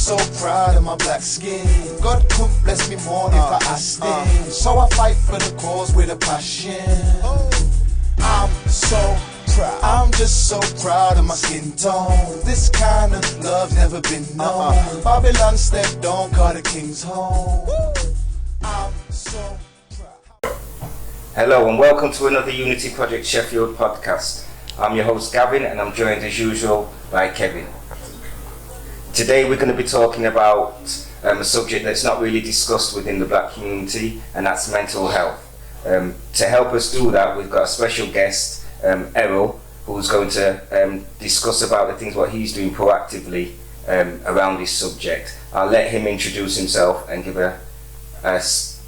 just so proud of my black skin. God couldn't bless me more if I asked him. So I fight for the cause with a passion. I'm so proud. I'm just so proud of my skin tone. This kind of love never been known. Babylon stepped on, call the king's home. I'm so proud. Hello and welcome to another Unity Project Sheffield podcast. I'm your host Gavin and I'm joined as usual by Kevin. Today we're going to be talking about a subject that's not really discussed within the black community, and that's mental health. To help us do that, we've got a special guest, Errol, who's going to discuss about the things what he's doing proactively around this subject. I'll let him introduce himself and give a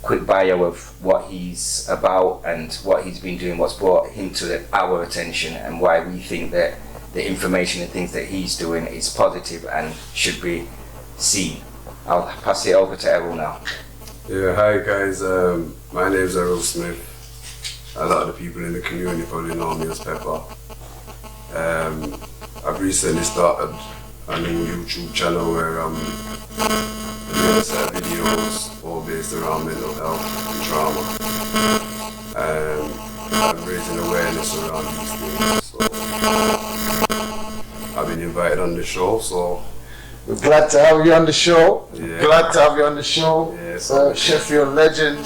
quick bio of what he's about and what he's been doing, what's brought him to our attention, and why we think that the information and things that he's doing is positive and should be seen. I'll pass it over to Errol now. Yeah, hi guys, my name's Errol Smith. A lot of the people in the community probably know me as Peppa. I've recently started a new YouTube channel where I'm doing set videos all based around mental health and trauma. I'm raising awareness around these things. So I've been invited on the show, so we're glad to have you on the show. Yeah. Glad to have you on the show. Yeah, so Sheffield legend,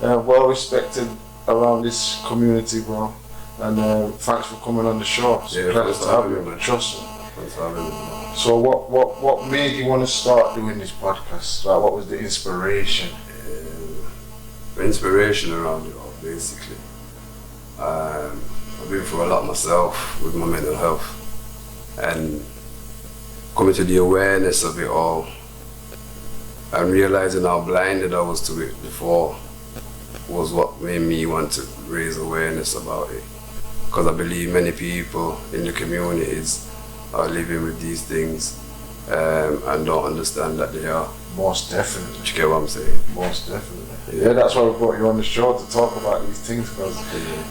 well respected around this community, bro. And thanks for coming on the show. It's a pleasure to have you, man. Trust me. Thanks for having me, man. So what made you want to start doing this podcast? Like, what was the inspiration? Inspiration around it all, basically. I've been through a lot myself with my mental health, and coming to the awareness of it all and realizing how blinded I was to it before was what made me want to raise awareness about it, because I believe many people in the communities are living with these things and don't understand that they are. Most definitely. Do you get what I'm saying? Most definitely. Yeah, that's why we brought you on the show, to talk about these things, because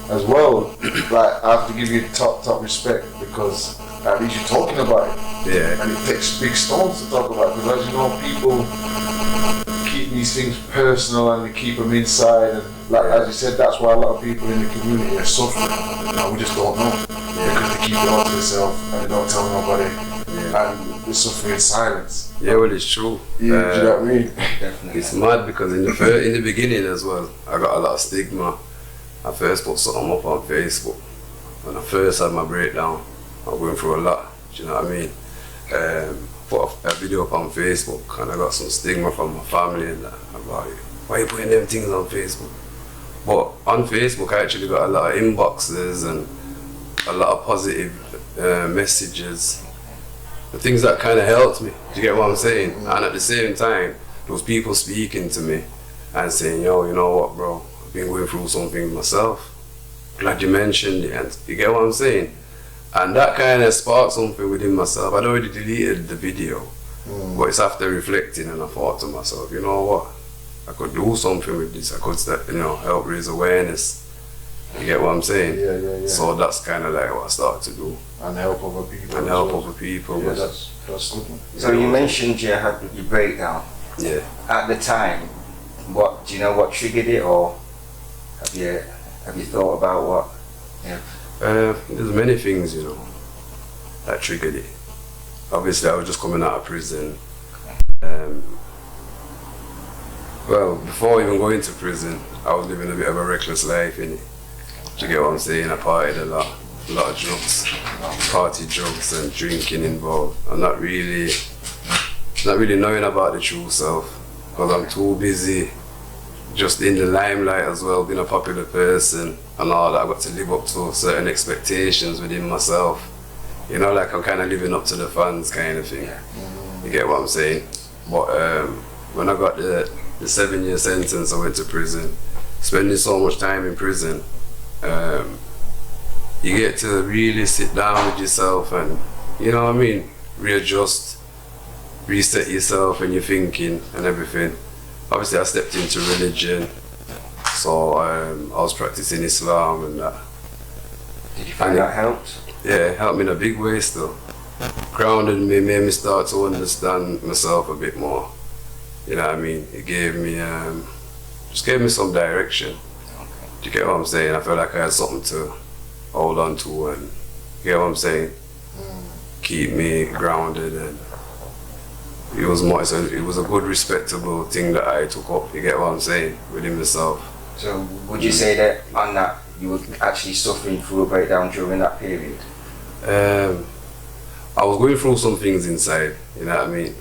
as well, like, I have to give you top respect, because at least you're talking about it. Yeah. And it takes big stones to talk about it, because as you know, people keep these things personal and they keep them inside, and like as you said, that's why a lot of people in the community are suffering, and we just don't know, because they keep it all to themselves and they don't tell nobody, and they're suffering in silence. Yeah, well, it's true. Yeah, do you know what I mean? Definitely. It's mad because in the beginning as well, I got a lot of stigma. I first put something up on Facebook. When I first had my breakdown, I went through a lot. Do you know what I mean? Put a video up on Facebook, and I got some stigma from my family and that about it. Why are you putting them things on Facebook? But on Facebook, I actually got a lot of inboxes and a lot of positive messages. The things that kind of helped me. Do you get what I'm saying? And at the same time, those people speaking to me and saying, yo, you know what, bro, I've been going through something myself. Glad you mentioned it. And you get what I'm saying? And that kind of sparked something within myself. I'd already deleted the video, but it's after reflecting, and I thought to myself, you know what, I could do something with this. I could, help raise awareness. You get what I'm saying? Yeah. So that's kind of like what I started to do. And help other people. And help other people. Yeah, that's good. So you mentioned you had your breakdown. Yeah. At the time, do you know what triggered it, or have you thought about what? Yeah. There's many things, that triggered it. Obviously, I was just coming out of prison. Well, before even going to prison, I was living a bit of a reckless life, innit? Do you get what I'm saying? I partied a lot of drugs, party drugs and drinking involved. I'm not really knowing about the true self, because I'm too busy just in the limelight as well, being a popular person and all that. I've got to live up to certain expectations within myself. Like I'm kind of living up to the fans kind of thing. You get what I'm saying? But when I got the 7-year sentence, I went to prison. Spending so much time in prison, you get to really sit down with yourself and, readjust, reset yourself and your thinking and everything. Obviously, I stepped into religion, so I was practicing Islam and that. Did you find that helped? Yeah, it helped me in a big way still. grounded me, made me start to understand myself a bit more. You know what I mean? It gave me, just gave me some direction. Do you get what I'm saying? I felt like I had something to hold on to, and you get what I'm saying? Keep me grounded, and it was more, it was a good, respectable thing that I took up. You get what I'm saying? Within myself. So would you say that on that you were actually suffering through a breakdown during that period? I was going through some things inside, you know what I mean?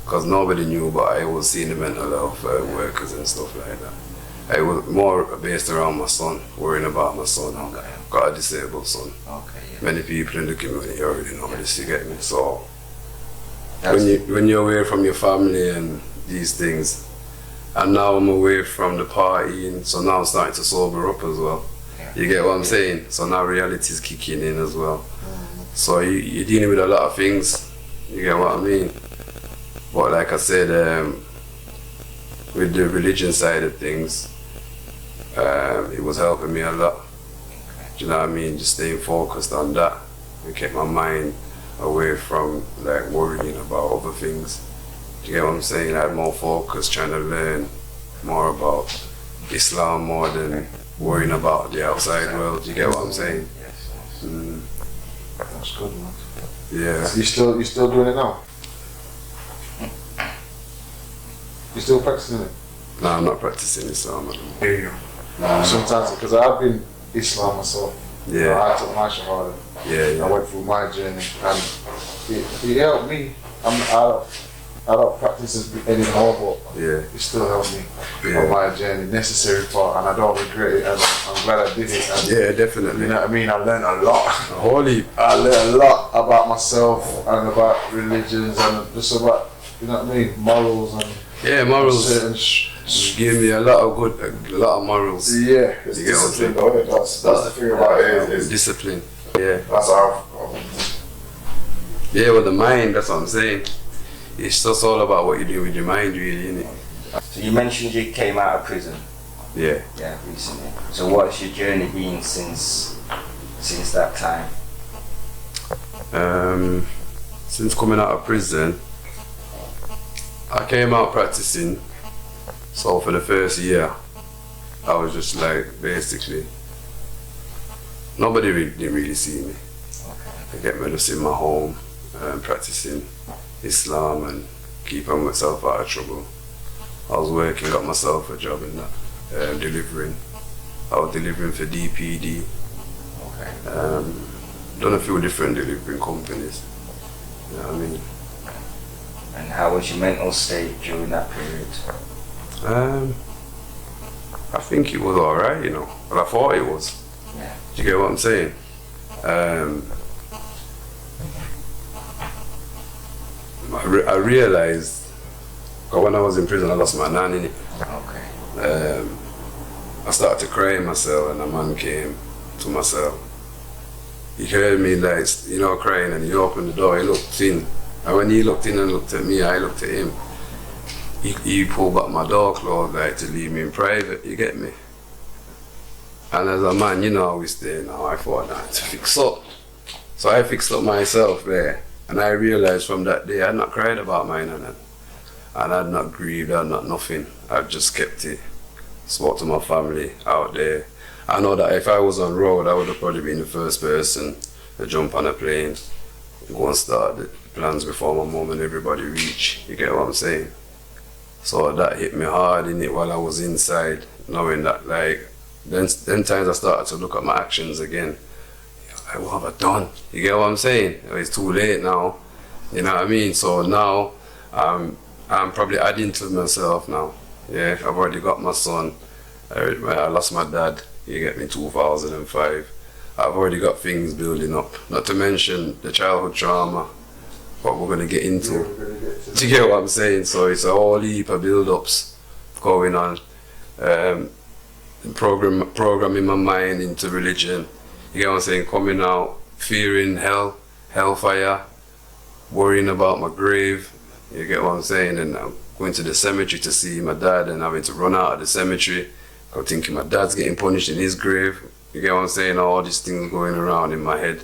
Because nobody knew, but I was seeing the mental health workers and stuff like that. It was more based around my son, worrying about my son. Okay. Got a disabled son. Okay, yeah. Many people in the community already know this, you get me? So That's- when you're away from your family and these things, and now I'm away from the partying, so now I'm starting to sober up as well. Yeah. You get what I'm saying? So now reality is kicking in as well. So you're dealing with a lot of things, you get what I mean? But like I said, with the religion side of things, it was helping me a lot. Do you know what I mean? Just staying focused on that. It kept my mind away from like worrying about other things. Do you get what I'm saying? I had more focus, trying to learn more about Islam more than worrying about the outside world. Do you get what I'm saying? Yes. Mm, That's good, man. yeah. So you still doing it now? You still practicing it? No, I'm not practicing Islam. There you go. Sometimes, because I've been Islam myself. You know, Yeah, I took my shahada. yeah, I yeah. went through my journey, and it helped me. I don't practice it anymore, but Yeah, it still helped me Yeah. on my journey. Necessary part, and I don't regret it. And I'm glad I did it. And, yeah, definitely. you know what I mean? I learned a lot. Holy, I learned a lot about myself and about religions and just about, you know what I mean, morals and yeah, morals. certain Give me a lot of lot of morals. yeah, it's You get what I'm discipline though, innit? That's the thing about it is Discipline. Yeah, that's our yeah. With the mind, that's what I'm saying. It's just all about what you do with your mind, really, isn't it? So you mentioned you came out of prison, Yeah. yeah, recently. So what's your journey been since that time? Since coming out of prison, I came out practicing. So for the first year, I was just like basically nobody didn't really see me. I get me just in my home, practicing Islam and keeping myself out of trouble. I was working, got myself a job in that, delivering. I was delivering for DPD. Okay. Done a few different delivering companies. You know what I mean? And how was your mental state during that period? I think it was alright, you know. Well, I thought it was. Yeah. Do you get what I'm saying? I realized, cause when I was in prison, I lost my nan in it. Okay. I started to cry in my cell, and a man came to my cell. He heard me like, you know, crying, and he opened the door. He looked in, and when he looked in and looked at me, I looked at him. He pulled back my door closed like to leave me in private. You get me? And as a man, you know how we stay now. I thought I had to fix up, so I fixed up myself there. And I realized from that day I had not cried about my nan, and I had not grieved, I had not nothing. I just kept it. Spoke to my family out there. I know that if I was on road, I would have probably been the first person to jump on a plane, go and start the plans before my mum and everybody reach. You get what I'm saying? So that hit me hard in it while I was inside, knowing that like, then times I started to look at my actions again. Like, what have I done? You get what I'm saying? It's too late now. You know what I mean? So now I'm probably adding to myself now. Yeah, I've already got my son. I lost my dad. You get me, 2005. I've already got things building up. Not to mention the childhood trauma, what we're gonna get into. Do you get what I'm saying? So it's a whole heap of build-ups going on. Programming my mind into religion. You get what I'm saying? Coming out, fearing hell, hellfire, worrying about my grave. You get what I'm saying? And I'm going to the cemetery to see my dad and having to run out of the cemetery. I'm thinking my dad's getting punished in his grave. You get what I'm saying? All these things going around in my head.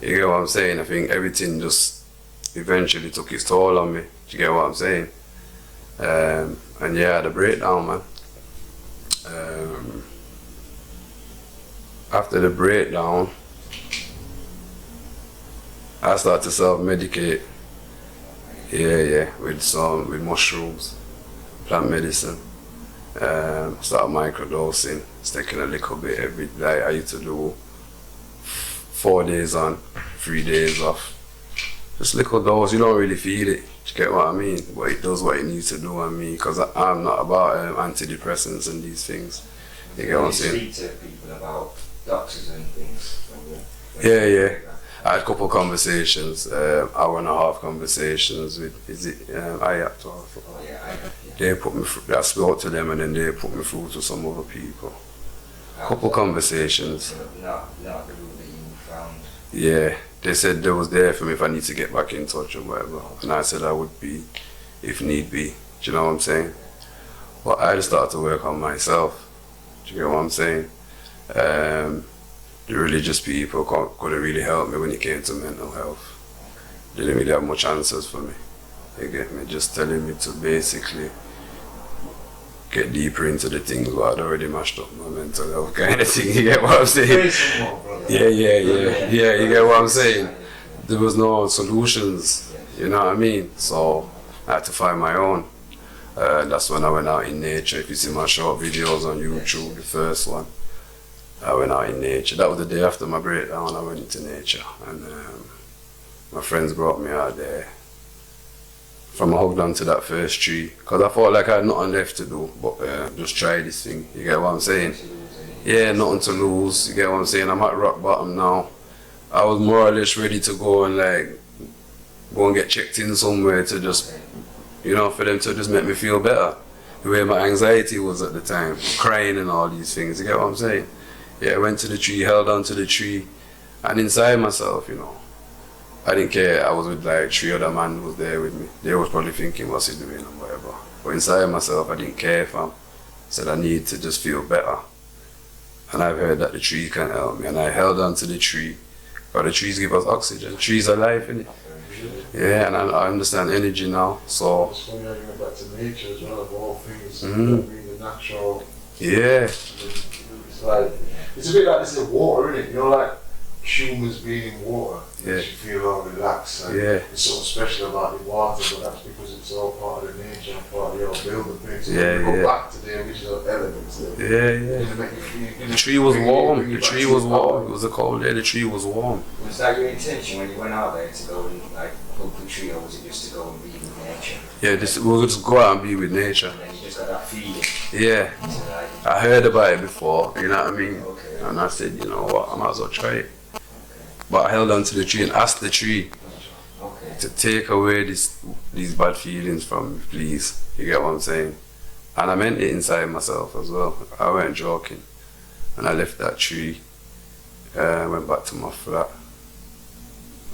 You get what I'm saying? I think everything just eventually took its toll on me. Do you get what I'm saying? And yeah, I had a breakdown, man. After the breakdown, I started to self-medicate. Yeah, with mushrooms, plant medicine. Started microdosing, taking a little bit every day. I used to do 4 days on, 3 days off. Just little dose, you don't really feel it. You get what I mean? But it does what it needs to do on me, because I'm not about antidepressants and these things. You get what I'm saying? You speak to people about doctors and things. Yeah. I had a couple of conversations, hour and a half conversations with, Ayat? Oh yeah, They put me through, I spoke to them and then they put me through to some other people. Couple conversations. Not the route that you found. Yeah, they said they was there for me if I need to get back in touch or whatever. And I said I would be, if need be. Do you know what I'm saying? But I just started to work on myself. Do you get what I'm saying? The religious people couldn't really help me when it came to mental health. They didn't really have much answers for me. You get me? Just telling me to basically get deeper into the things where I'd already mashed up my mental health kind of thing. You get what I'm saying? Yeah, you get what I'm saying? There was no solutions, you know what I mean? So I had to find my own. That's when I went out in nature. If you see my short videos on YouTube, the first one, I went out in nature. That was the day after my breakdown. I went into nature, and my friends brought me out there. From I hugged onto that first tree, because I felt like I had nothing left to do but just try this thing. You get what I'm saying? Yeah, nothing to lose. You get what I'm saying? I'm at rock bottom now. I was more or less ready to go and get checked in somewhere to just, you know, for them to just make me feel better. The way my anxiety was at the time, crying and all these things. You get what I'm saying? Yeah, I went to the tree, held onto the tree, and inside myself, you know, I didn't care. I was with like 3 other men who was there with me. They was probably thinking, what's he doing or whatever. But inside myself, I didn't care, fam. Said I need to just feel better. And I've heard that the tree can help me. And I held onto the tree. But the trees give us oxygen. Trees are life, innit? Yeah, and I understand energy now. So it's funny how you went back to nature as well, of all things. Being the natural. Yeah. It's a bit like this in water, isn't it? You know, like humans being in water. Yeah. You feel all relaxed. And Yeah. There's something special about the water, but that's because it's all part of the nature and part of your building things. So Yeah, go yeah. back to the original elements. Yeah. The tree was warm. The tree was warm. It was a cold day. The tree was warm. Was that your intention when you went out there to go and like hug the tree, or was it just to go and be with nature? Yeah, we'll just go out and be with nature. And then you just got that feeling. Yeah. So, like, I heard about it before, you know what I mean? Okay. And I said, you know what, I might as well try it. But I held onto the tree and asked the tree okay. to take away these bad feelings from me, please. You get what I'm saying? And I meant it inside myself as well. I weren't joking. And I left that tree, went back to my flat.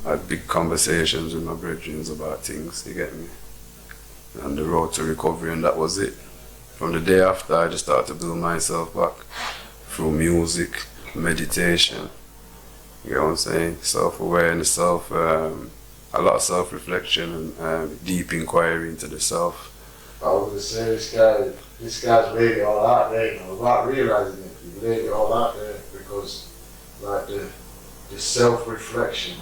I had big conversations with my brethren about things, you get me? And the road to recovery, and that was it. From the day after, I just started to build myself back through music, meditation. You know what I'm saying? Self-awareness, a lot of self-reflection and deep inquiry into the self. I was gonna say this guy's laid it all out there, you know, without realizing it. He laid it all out there because like the self-reflection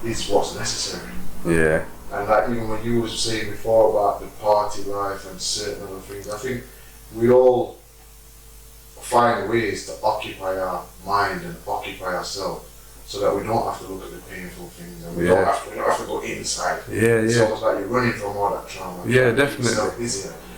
is what's necessary. Yeah. And like even when you were saying before about the party life and certain other things, I think we all find ways to occupy our mind and occupy ourselves so that we don't have to look at the painful things and we don't have to go inside. It's almost like you're running from all that trauma. Yeah, definitely.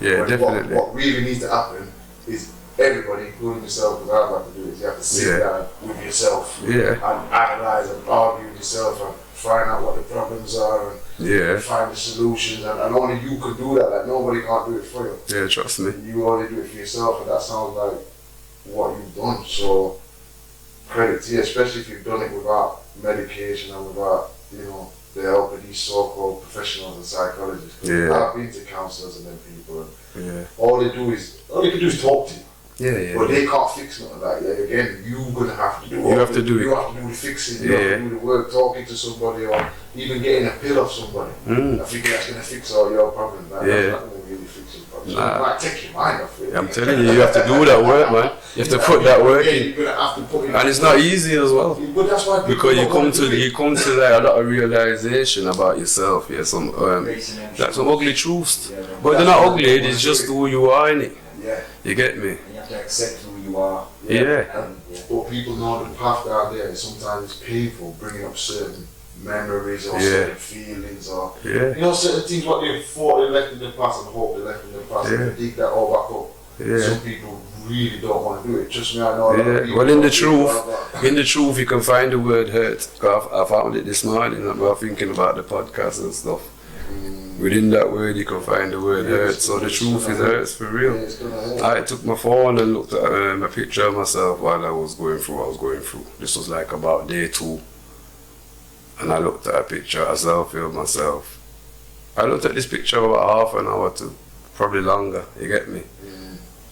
Yeah, definitely. What really needs to happen is everybody, including yourself, because I've had to do it, you have to sit down with yourself and analyse and argue with yourself and find out what the problems are and find the solutions, and only you can do that. Like nobody can't do it for you. Yeah, trust me. You only do it for yourself, and that sounds like what you've done. So credit to you, especially if you've done it without medication and without, you know, the help of these so-called professionals and psychologists. I've been to counsellors and them people, and all they can do is talk to you. Yeah. But they can't fix nothing like that. Again, you're gonna have to do it. You have to do it. You have to do the fixing. You have to do the work, talking to somebody, or even getting a pill off somebody. I think that's gonna fix all your problems. Like, that's not gonna really fix your problems. It might take your mind off it. I'm telling you, you have to do that work, man. You have to put that work in. You're gonna have to put in. And it's not easy as well. But that's why Because you come to like a lot of realization about yourself. Yeah, some like some ugly truths. But they're not ugly. It's just who you are, innit? Yeah. You get me? And you have to accept who you are. Yeah. But people know the path out there. Sometimes it's painful bringing up certain memories or certain feelings or you know certain things what they thought they left in the past and hope they left in the past and they dig that all back up. Some people really don't want to do it. Trust me, I know. Well, in the truth, you can find the word hurt. I found it this morning. I'm thinking about the podcast and stuff. Within that word, you can find the word hurt. So the truth is hurts for real. I took my phone and looked at a picture of myself while I was going through what I was going through. This was like about day 2. And I looked at a picture, a selfie of myself. I looked at this picture about half an hour to probably longer, you get me?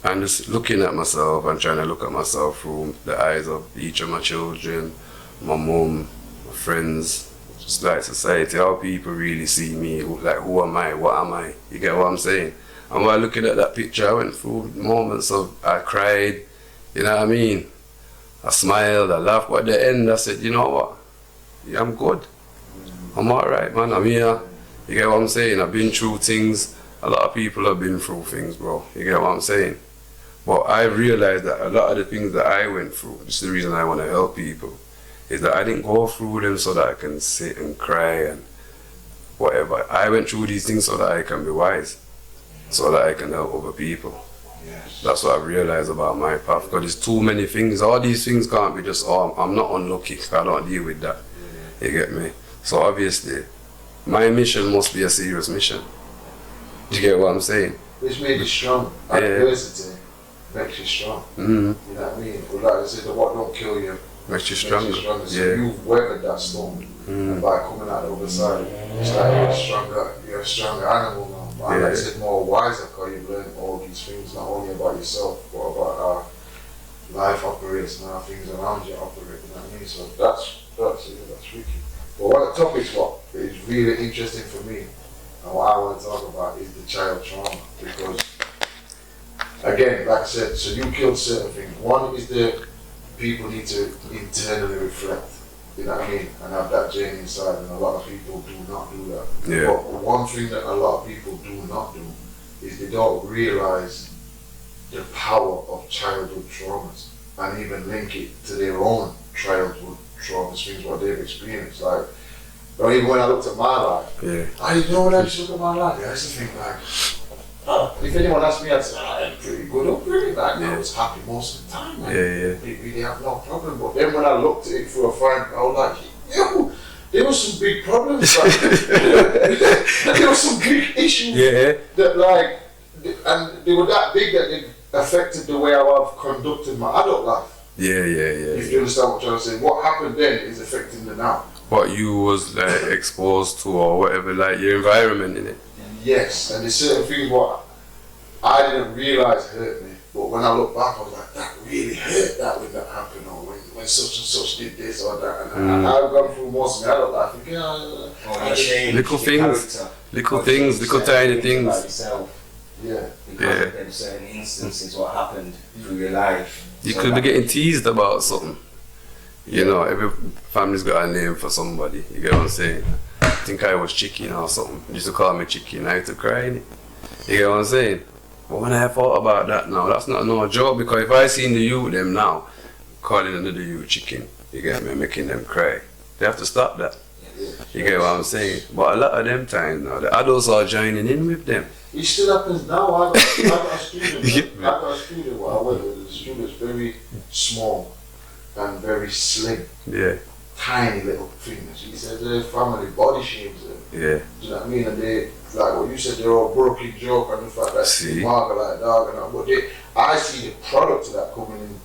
And just looking at myself and trying to look at myself through the eyes of each of my children, my mum, my friends, just like society, how people really see me, like who am I, what am I, you get what I'm saying? And while looking at that picture, I went through moments of, I cried, you know what I mean? I smiled, I laughed, but at the end I said, you know what? Yeah, I'm good. I'm alright, man. I'm here. You get what I'm saying? I've been through things. A lot of people have been through things, bro. You get what I'm saying? But I realized that a lot of the things that I went through, this is the reason I want to help people, is that I didn't go through them so that I can sit and cry and whatever. I went through these things so that I can be wise, so that I can help other people. That's what I realized about my path, because there's too many things. All these things can't be just, oh, I'm not unlucky, I don't deal with that. You get me? So obviously, my mission must be a serious mission. You get what I'm saying? Which made you strong. Adversity makes you strong. You know what I mean? But like I said, the what don't kill you makes you stronger. So you've weathered that storm. And by coming out the other side, it's like you're a stronger animal now. And like I said, more wiser, because you've learned all these things, not only about yourself, but about how life operates and how things around you operate. You know what I mean? So that's tricky. But what the topic is really interesting for me, and what I want to talk about is the child trauma. Because, again, like I said, so you killed certain things. One is that people need to internally reflect, you know what I mean, and have that journey inside, and a lot of people do not do that. But one thing that a lot of people do not do is they don't realize the power of childhood traumas and even link it to their own childhood traumas, things what they've experienced. Like, or even when I looked at my life, I didn't know when I just looked at my life, I used to think like, if anyone asked me, I'd say, I'm pretty good, I'm pretty bad. I was happy most of the time, man. They really have no problem. But then when I looked at it through a friend, I was like, yo, there was some big problems. Like, there were some big issues that like, and they were that big that they affected the way I've conducted my adult life. If you understand what I'm trying to say, what happened then is affecting the now. What you was like exposed to or whatever, like your environment in it. Yes, and there's certain things what I didn't realise hurt me, but when I look back, I was like, that really hurt that when that happened, or when such and such did this or that. And I've gone through most of my adult life thinking, little things, little tiny things. Because of them certain instances, what happened through your life. You could be getting teased about something. You know, every family's got a name for somebody. You get what I'm saying? I think I was chicken or something. They used to call me chicken. I used to cry in it. You get what I'm saying? But when I thought about that now, that's not no joke, because if I seen the youth them now calling another youth chicken, you get me, making them cry, they have to stop that. You get what I'm saying? But a lot of them times now, the adults are joining in with them. It still happens now. I got a student. I got a student where I went with. The student's very small and very slim. Tiny little fingers. He says their family body shames them. Do you know what I mean? And they, like what you said, they're all broken joke and the fact that they mark like a dog and all. But I see the product of that coming in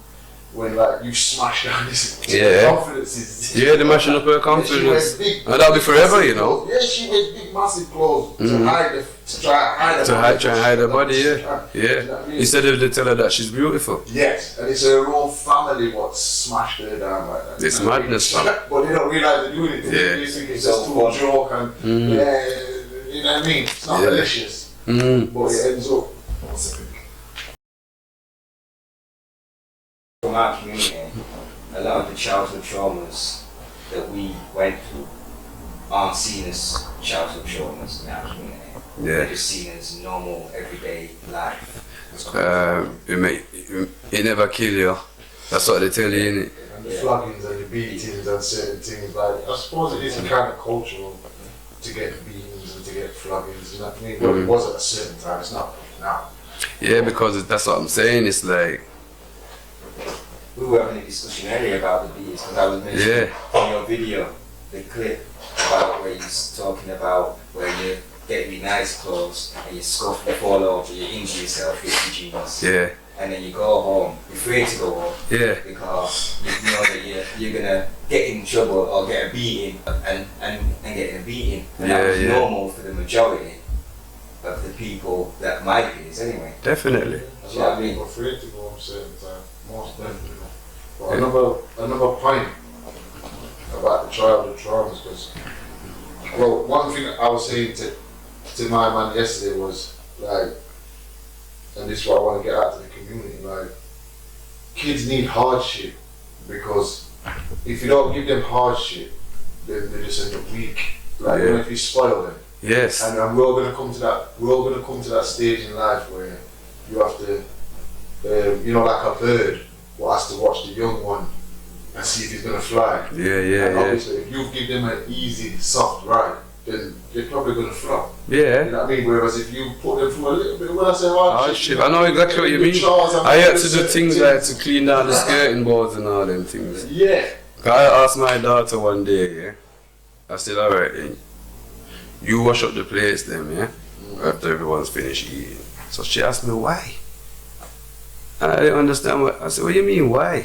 when like you smash down this confidence is the mashing up her confidence. And that'll be forever, you know. Yeah, she wears big massive clothes to hide to try and hide her body, yeah. You know what I mean? Instead of they tell her that she's beautiful. Yes, and it's her own family what smashed her down like that. It's madness, man. But they don't realise they're doing it. They think it's just too a joke and you know what I mean? It's not malicious. But it ends up. From our community, a lot of the childhood traumas that we went through aren't seen as childhood traumas in our community. They're just seen as normal, everyday life. It never kill you. That's what they tell you, innit? And the floggings and the beatings and certain things, like, I suppose it is a kind of cultural to get beatings and to get floggings, you know what I mean? But it was at a certain time, it's not now. Yeah, because that's what I'm saying, it's like... We were having a discussion earlier about the beatings, because I was mentioning in your video, the clip about where you're talking about where you get really nice clothes and you scuff, you fall over, you injure yourself with your jeans. Yeah. And then you go home, you're afraid to go home. Yeah. Because you know that you're gonna get in trouble or get a beating and getting a beating. And that was normal for the majority of the people that my peers anyway. Definitely. That's why I mean, afraid to go home certain time. Most definitely. But another point about the childhood traumas, because one thing I was saying to my man yesterday was like, and this is what I want to get out to the community, like, kids need hardship, because if you don't give them hardship, then they just end up weak. Like, you know, if you spoil them. Yes. And we're all gonna come to that stage in life where you have to, you know, like a bird who has to watch the young one and see if he's gonna fly. And obviously, if you give them an easy, soft ride, then they're probably gonna flop. Yeah. You know what I mean? Whereas if you put them through a little bit, when I say hardship, I know exactly what you mean. I had to do things like to clean down the skirting boards and all them things. Yeah. I asked my daughter one day, I said, alright then, you wash up the plates then, after everyone's finished eating. So she asked me why. And I didn't understand what, I said, what do you mean why?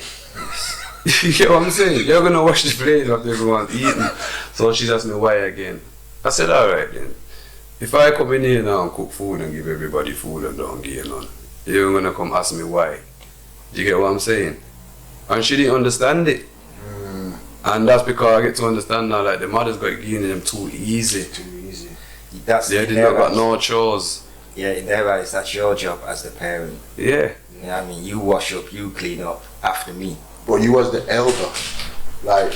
You get what I'm saying? You're gonna wash the plates after everyone's eating. So she asked me why again. I said, alright then, if I come in here now and cook food and give everybody food and don't give none, you're gonna come ask me why. Do you get what I'm saying? And she didn't understand it. And that's because I get to understand now, like, the mothers got giving them too easy. They did not got no chores. Yeah, in their eyes, that's your job as the parent. Yeah. You know what I mean? You wash up, you clean up after me. But you as the elder, like,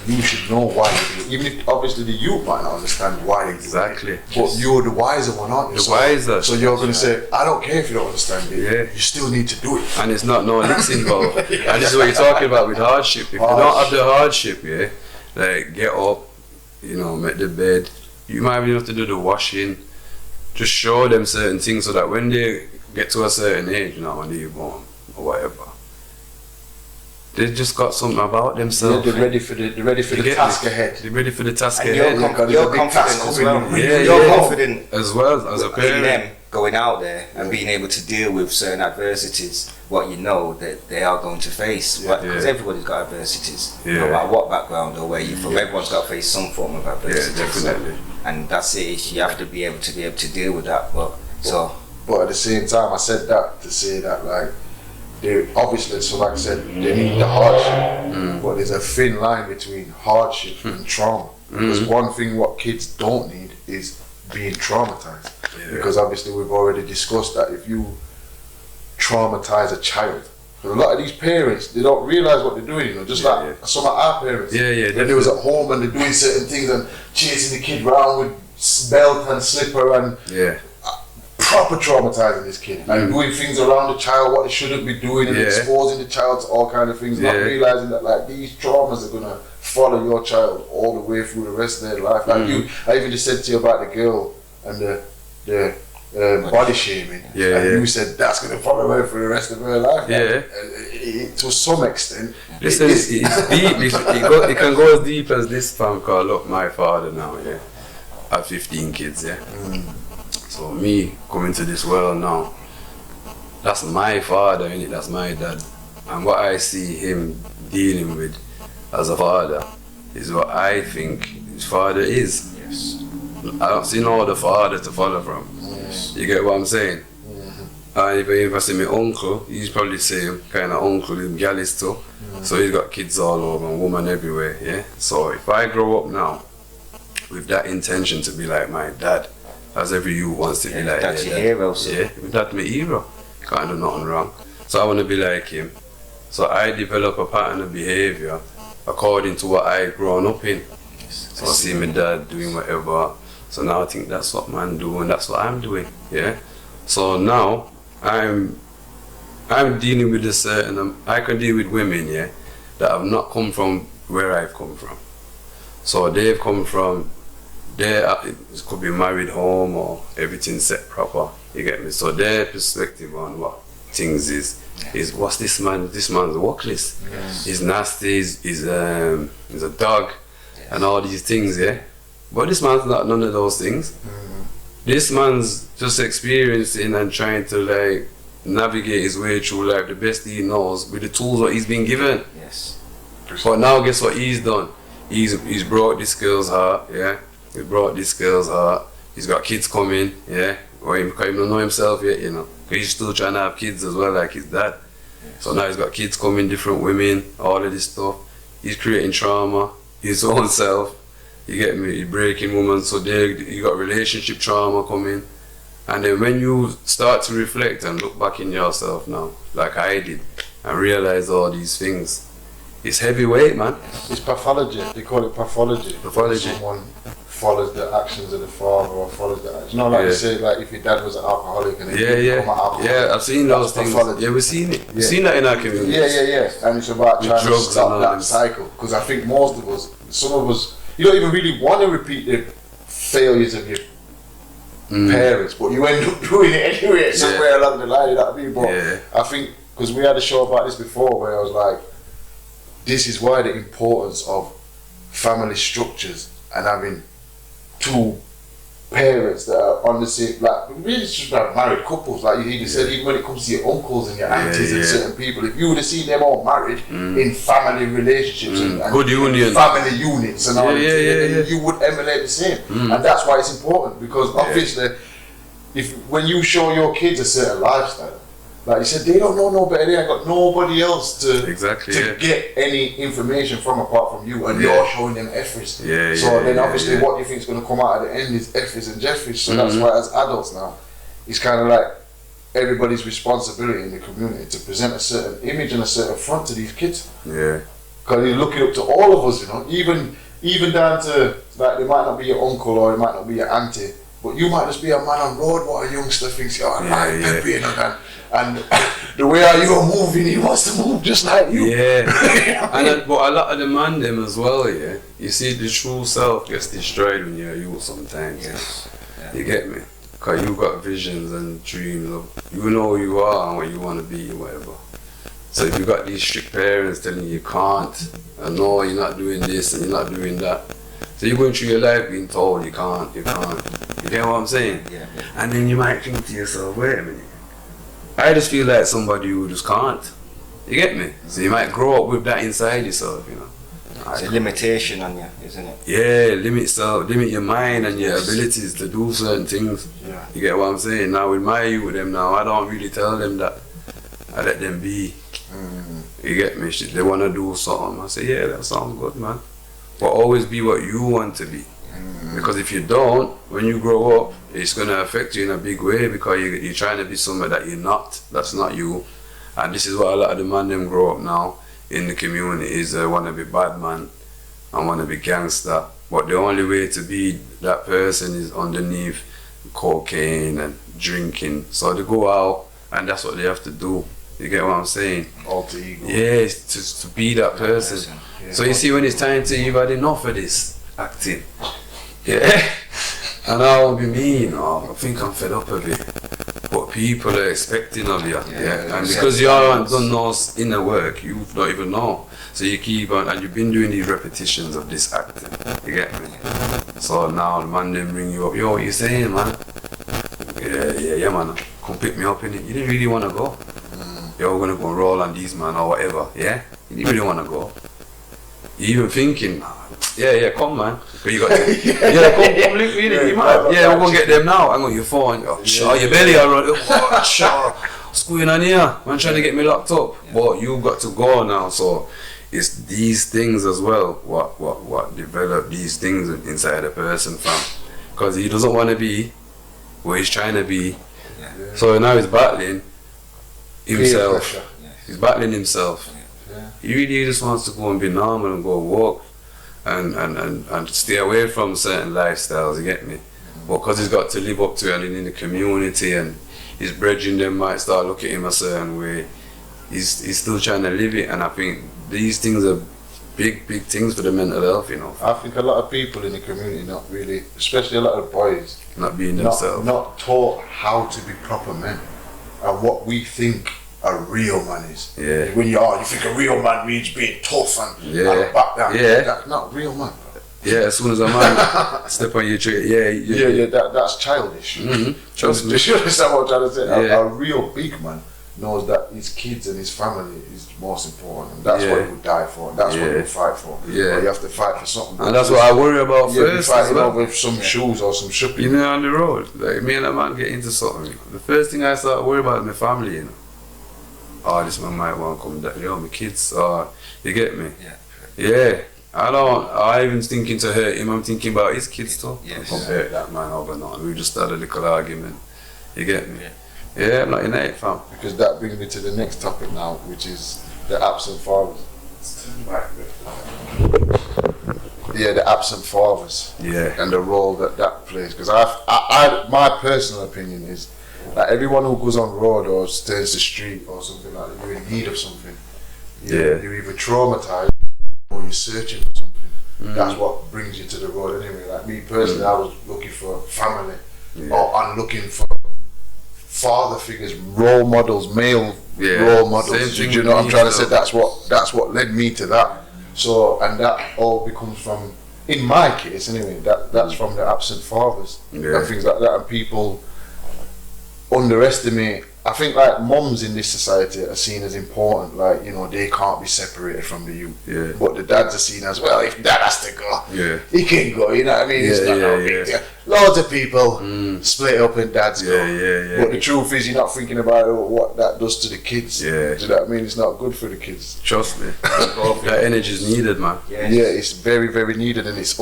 you should know why you do it. Even if obviously the youth might not understand why you do it. But you're the wiser one, aren't you? The wiser. So you're going to say, I don't care if you don't understand it. Yeah. You still need to do it. And it's not no licks involved. And this is what you're talking about with hardship. If you don't have the hardship, like, get up, you know, make the bed. You might even have to do the washing. Just show them certain things so that when they get to a certain age, you know, when they're born or whatever, they just got something about themselves. Yeah, they're ready for the task ahead. They're ready for the task and ahead. You're confident as well. You're confident as well as a parent. Them going out there and being able to deal with certain adversities, what you know that they are going to face. Because everybody's got adversities, no matter what background or where you're from. Everyone's got to face some form of adversity. Yeah, definitely. And that's it. You have to be able to deal with that. But at the same time, I said that to say that, like, they obviously, so like I said, they need the hardship, but there's a thin line between hardship and trauma. Because one thing what kids don't need is being traumatized. Because obviously we've already discussed that if you traumatize a child, because a lot of these parents, they don't realize what they're doing, you know, just like some of our parents. When they was at home and they're doing certain things and chasing the kid around with belt and slipper and proper traumatizing this kid, like doing things around the child what they shouldn't be doing and exposing the child to all kind of things, not realizing that, like, these traumas are gonna follow your child all the way through the rest of their life. Like I even just said to you about the girl and the body shaming, and you said that's gonna follow her for the rest of her life. To some extent. Listen, it's deep. It can go as deep as this, fam. Cause look, my father now, I have 15 kids, So me coming to this world now, that's my father, innit? That's my dad. And what I see him dealing with as a father is what I think his father is. Yes. I don't see no other father to follow from. Yes. You get what I'm saying? And if I see my uncle, he's probably the same kind of uncle, him gallus too. So he's got kids all over and women everywhere, yeah? So if I grow up now with that intention to be like my dad, as every youth wants to be like that's their your dad. hero, so. Yeah, that's my hero. Can't do nothing wrong. So I want to be like him. So I develop a pattern of behavior according to what I grown up in. So I see my dad doing whatever. So now I think that's what man do and that's what I'm doing. Yeah. So now I'm dealing with a certain. I can deal with women, yeah, that have not come from where I've come from. So they've come from. It could be married home or everything set proper. You get me? So their perspective on what things is what's this man? This man's workless. Yes. He's nasty. He's a dog, and all these things. Yeah. But this man's not none of those things. This man's just experiencing and trying to like navigate his way through life the best he knows with the tools that he's been given. Yes. But now guess what he's done? He's brought this girl's heart, yeah. He brought this girl's heart. He's got kids coming, yeah. Or he can't even know himself yet, you know. Cause he's still trying to have kids as well, like his dad. Yes. So now he's got kids coming, different women, all of this stuff. He's creating trauma, his own self. You get me? He's breaking women, so there you got relationship trauma coming. And then when you start to reflect and look back in yourself now, like I did, and realize all these things, it's heavyweight, man. It's pathology. They call it pathology. Pathology. Someone follows the actions of the father or follows the actions. You know, like you say, like if your dad was an alcoholic and he become an alcoholic. Yeah, I've seen those things. Pathology. Yeah, we've seen it. We've seen that in our community. Yeah. And it's about With trying to drugs stop and that all this. cycle. Because I think most of us, some of us, you don't even really want to repeat the failures of your parents, but you end up doing it anyway somewhere along the line. You know what I mean? But I think because we had a show about this before, where I was like, this is why the importance of family structures and having two parents that are on the same, like really just like married couples, like you even said, even when it comes to your uncles and your aunties and certain people, if you would have seen them all married in family relationships and good union, family units and all you would emulate the same. And that's why it's important, because obviously when you show your kids a certain lifestyle, like you said, they don't know no better. They ain't got nobody else to get any information from apart from you, and you're showing them efforts. So then obviously what you think is going to come out at the end is efforts and Jeffries. So that's why as adults now, it's kind of like everybody's responsibility in the community to present a certain image and a certain front to these kids. Because you're looking up to all of us, you know, even down to, like, they might not be your uncle or it might not be your auntie, but you might just be a man on road what a youngster thinks, Peppa, you know, and the way how you're moving, he wants to move just like you. But a lot of the man them as well, you see the true self gets destroyed when you're youth sometimes. You get me? Because you got visions and dreams of, you know who you are and what you want to be or whatever. So if you got these strict parents telling you can't, and no, you're not doing this and you're not doing that, so you're going through your life being told you can't. You get what I'm saying? And then you might think to yourself, wait a minute, I just feel like somebody who just can't. You get me? So you might grow up with that inside yourself, you know. It's a limitation on you, isn't it? Yeah, limit your mind and your abilities to do certain things. You get what I'm saying? Now with my youth with them now, I don't really tell them that. I let them be. You get me? They want to do something. I say, yeah, that sounds good, man. But always be what you want to be. Because if you don't, when you grow up, it's going to affect you in a big way, because you're trying to be somebody that you're not. That's not you. And this is what a lot of the man them grow up now in the community is want to be bad man and want to be gangster. But the only way to be that person is underneath cocaine and drinking. So they go out and that's what they have to do. You get what I'm saying? Alter ego. Yeah, it's to be that person. So you see, when it's time to, you've had enough of this acting. And I won't be mean, I think I'm fed up a bit. But people are expecting of you. And because you haven't done those inner work, you don't even know. So you keep on, and you've been doing these repetitions of this acting. You get me? So now the man then bring you up, yo, what you saying, man? Yeah, man, come pick me up in it. You didn't really want to go. yo, we're gonna go and roll on these man or whatever, yeah? You didn't really wanna go. You even thinking, yeah, come man. But you got to, come link me, we're gonna get them now. I'm on your phone, your belly around, what's going on here? Man trying to get me locked up. But you got to go now, so it's these things as well, what develop these things inside a person, fam. Because he doesn't want to be where he's trying to be. So now he's battling himself. He's battling himself. He really just wants to go and be normal and go walk and stay away from certain lifestyles, you get me? But because he's got to live up to it and in the community, and his brethren them might start looking at him a certain way, he's still trying to live it. And I think these things are big things for the mental health, you know. I think a lot of people in the community not really, especially a lot of boys, not being themselves, not taught how to be proper men and what we think a real man is. Yeah. When you think a real man means being tough and back down. Yeah. That's not real man. Yeah, as soon as a man step on your tree, that's childish. Trust me. You understand what I'm trying to say? Yeah. A real big man knows that his kids and his family is most important, and that's what he would die for, and that's what he would fight for. Yeah. But you have to fight for something. And that's what I worry about first. Fighting over some shoes or some shopping. You know, on the road, like me and a man get into something. The first thing I start worry about is my family, you know. Oh, this man might want to come down, my kids, you get me? Yeah. I even thinking to hurt him, I'm thinking about his kids too. I can't hurt that man over nothing. We just started a little argument. You get me? Yeah, I'm not in it, fam. Because that brings me to the next topic now, which is the absent fathers. Yeah, the absent fathers. Yeah. And the role that plays. Because my personal opinion is that everyone who goes on road or stays the street or something like that, you're in need of something. You're either traumatized or you're searching for something. That's what brings you to the road anyway. Like me personally, I was looking for family, or I'm looking for father figures, role models, male role models. Do you know what I'm trying to say? That's what led me to that. So, and that all becomes from, in my case anyway, that's from the absent fathers and things like that. And people underestimate. I think like moms in this society are seen as important, like, you know, they can't be separated from the youth. Yeah. But the dads are seen as, well, if dad has to go, he can go, you know what I mean? It's not no big deal. Loads of people split up and dads go. But the truth is, you're not thinking about what that does to the kids. Do you know what I mean? It's not good for the kids. Trust me. That energy is needed, man. Yeah, it's very, very needed, and it's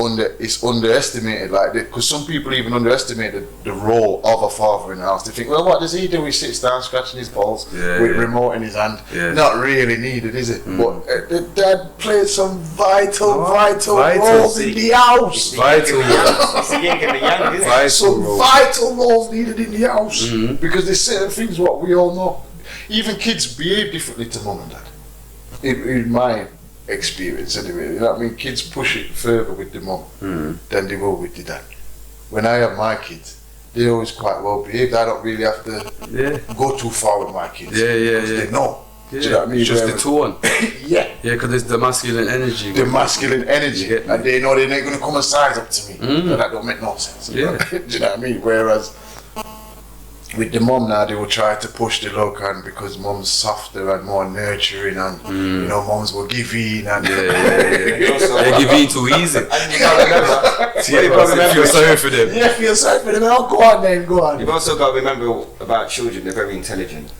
underestimated. Like, because some people even underestimate the role of a father in the house. They think, well, what does he do? He sits down scratching his balls with remote in his hand. Not really needed, is it? But the dad played some vital roles in the house. Vital roles needed in the house. Because there's certain things what we all know. Even kids behave differently to mum and dad. In my experience anyway, you know what I mean? Kids push it further with the mum than they will with the dad. When I have my kids, they're always quite well behaved. I don't really have to go too far with my kids. They know. Do you know what I mean? Just the tone. Yeah, because it's the masculine energy. The masculine energy. And they know they're not going to come and size up to me. And that don't make no sense. Do you know what I mean? Whereas with the mum now, they will try to push the look on because mum's softer and more nurturing, and you know, mums will give in and they give in too easy. And you feel sorry for them. Yeah, feel sorry for them. Oh, go on then, go on. You've also got to remember about children; they're very intelligent.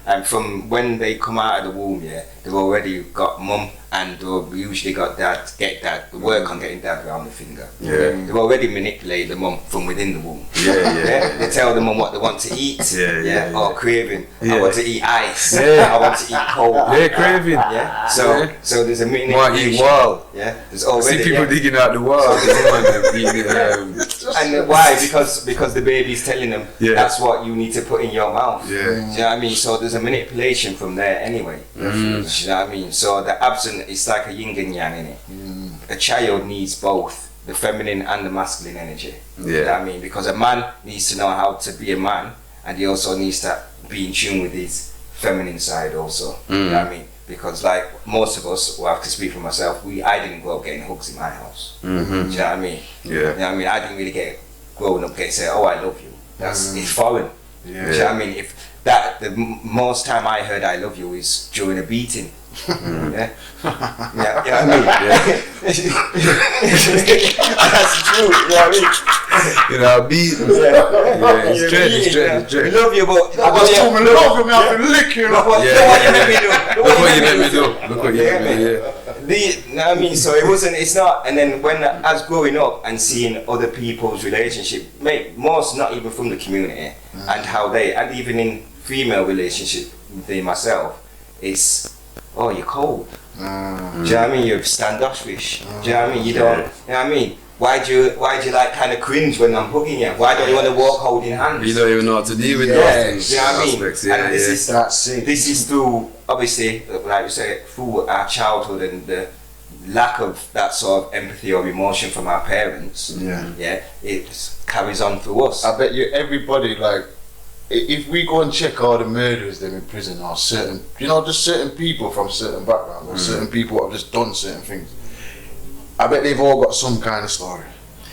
And from when they come out of the womb, they've already got mum and they've usually got dad, they work on getting dad around the finger. They've already manipulated the mum from within the womb. They tell the mum what they want to eat, or craving. I want to eat ice, I want to eat cold. Craving. So there's a manipulation. There's already. I see people digging out the wall. And why? Because the baby's telling them that's what you need to put in your mouth. Do you know what I mean? So there's a manipulation from there anyway. Do you know what I mean? So the absent is like a yin and yang, innit? A child needs both the feminine and the masculine energy. You know what I mean? Because a man needs to know how to be a man, and he also needs to be in tune with his feminine side also. You know what I mean? Because like most of us, well, I have to speak for myself, I didn't grow up getting hugs in my house. Do you know what I mean? You know what I mean? I didn't really get growing up getting say, oh, I love you. It's foreign. Do you know what I mean? that the most time I heard "I love you" is during a beating. Yeah, yeah, you know what I mean. That's true. You know what I mean. You know, beating. Yeah, it's dread. We love you, but I just told me love you, man. I've been licking. Look what you let me do. Look what you let me do. Look what you let me do. You know what I mean? So it's not, and then when, as growing up and seeing other people's relationship, most not even from the community, and how they, and even in female relationship, myself, it's, oh, you're cold. Do you know what I mean? You're standoffish. Do you know what I mean? You don't, you know what I mean? Why do you like kind of cringe when I'm hugging you? Why don't you want to walk holding hands? You don't even know what to deal with those things. Do you know what I mean? And this is through, obviously, like you say, through our childhood and the lack of that sort of empathy or emotion from our parents. Yeah, it carries on through us. I bet you everybody, like, if we go and check all the murderers them in prison, or certain, just certain people from certain backgrounds, or certain people who have just done certain things, I bet they've all got some kind of story,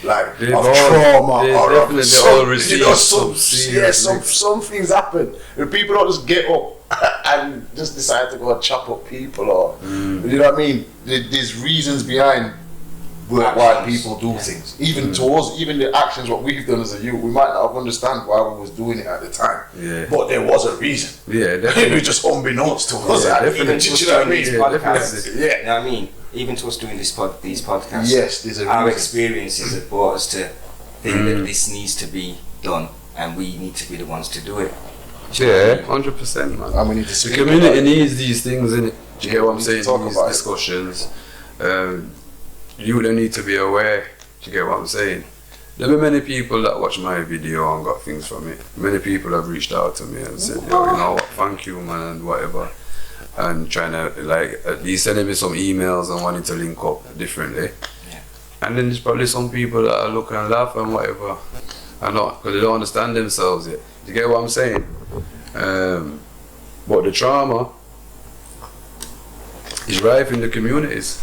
like of trauma, or of some things happen. And people don't just get up and just decide to go and chop up people, or you know what I mean. There's reasons behind why people do things. Even towards the actions what we've done as a youth, we might not have understand why we was doing it at the time. Yeah. But there was a reason. Yeah, definitely. It was just unbeknownst to us. Even to us doing these podcasts. Yeah. You know what I mean? Even to us doing these podcasts. Yes, there's a reason. Our experiences have brought us to think that this needs to be done, and we need to be the ones to do it. Yeah, 100%, man. And we need to the community needs these things, innit? Do you get what I'm saying? These discussions. You don't need to be aware. Do you get what I'm saying? There are many people that watch my video and got things from it. Many people have reached out to me and said, yo, you know what, thank you, man, and whatever. And trying to, like, at least sending me some emails and wanting to link up differently. Yeah. And then there's probably some people that are looking and laugh and whatever. And not, because they don't understand themselves yet. Do you get what I'm saying? But the trauma is rife in the communities.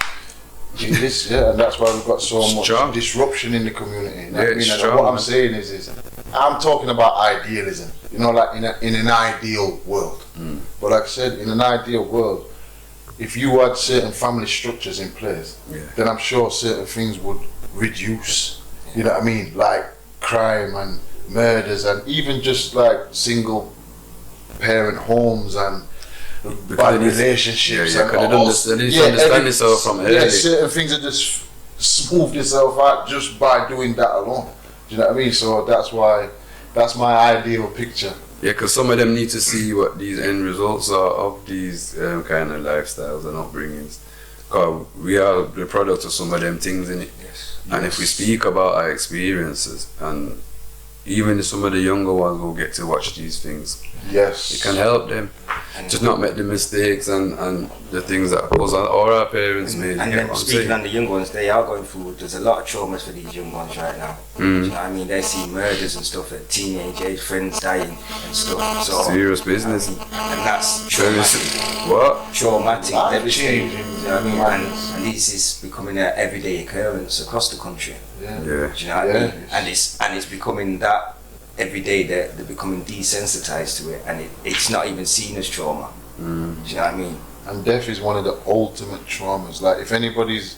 Yeah, and that's why we've got so much disruption in the community. What I'm saying is I'm talking about idealism. Like in an ideal world. But like I said, in an ideal world, if you had certain family structures in place, then I'm sure certain things would reduce. You know what I mean? Like crime and murders, and even just like single parent homes and bad relationships. Because they understand yourself from early. Yeah, certain things are just smooth yourself out just by doing that alone. Do you know what I mean? So that's my ideal picture. Yeah, because some of them need to see what these end results are of these kind of lifestyles and upbringings. Because we are the product of some of them things, innit? Yes. And if we speak about our experiences, and even some of the younger ones will get to watch these things, it can help them just not make the mistakes and the things that our parents made. And then speaking on the young ones, they are going through, there's a lot of traumas for these young ones right now. Do you know what I mean? They see murders and stuff at teenage age, friends dying and stuff. So serious business. And that's traumatic, devastating. You know what I mean? And this is becoming an everyday occurrence across the country. Do you know what I mean? And it's becoming that every day they're becoming desensitized to it, and it's not even seen as trauma. Do you know what I mean? And death is one of the ultimate traumas. Like if anybody's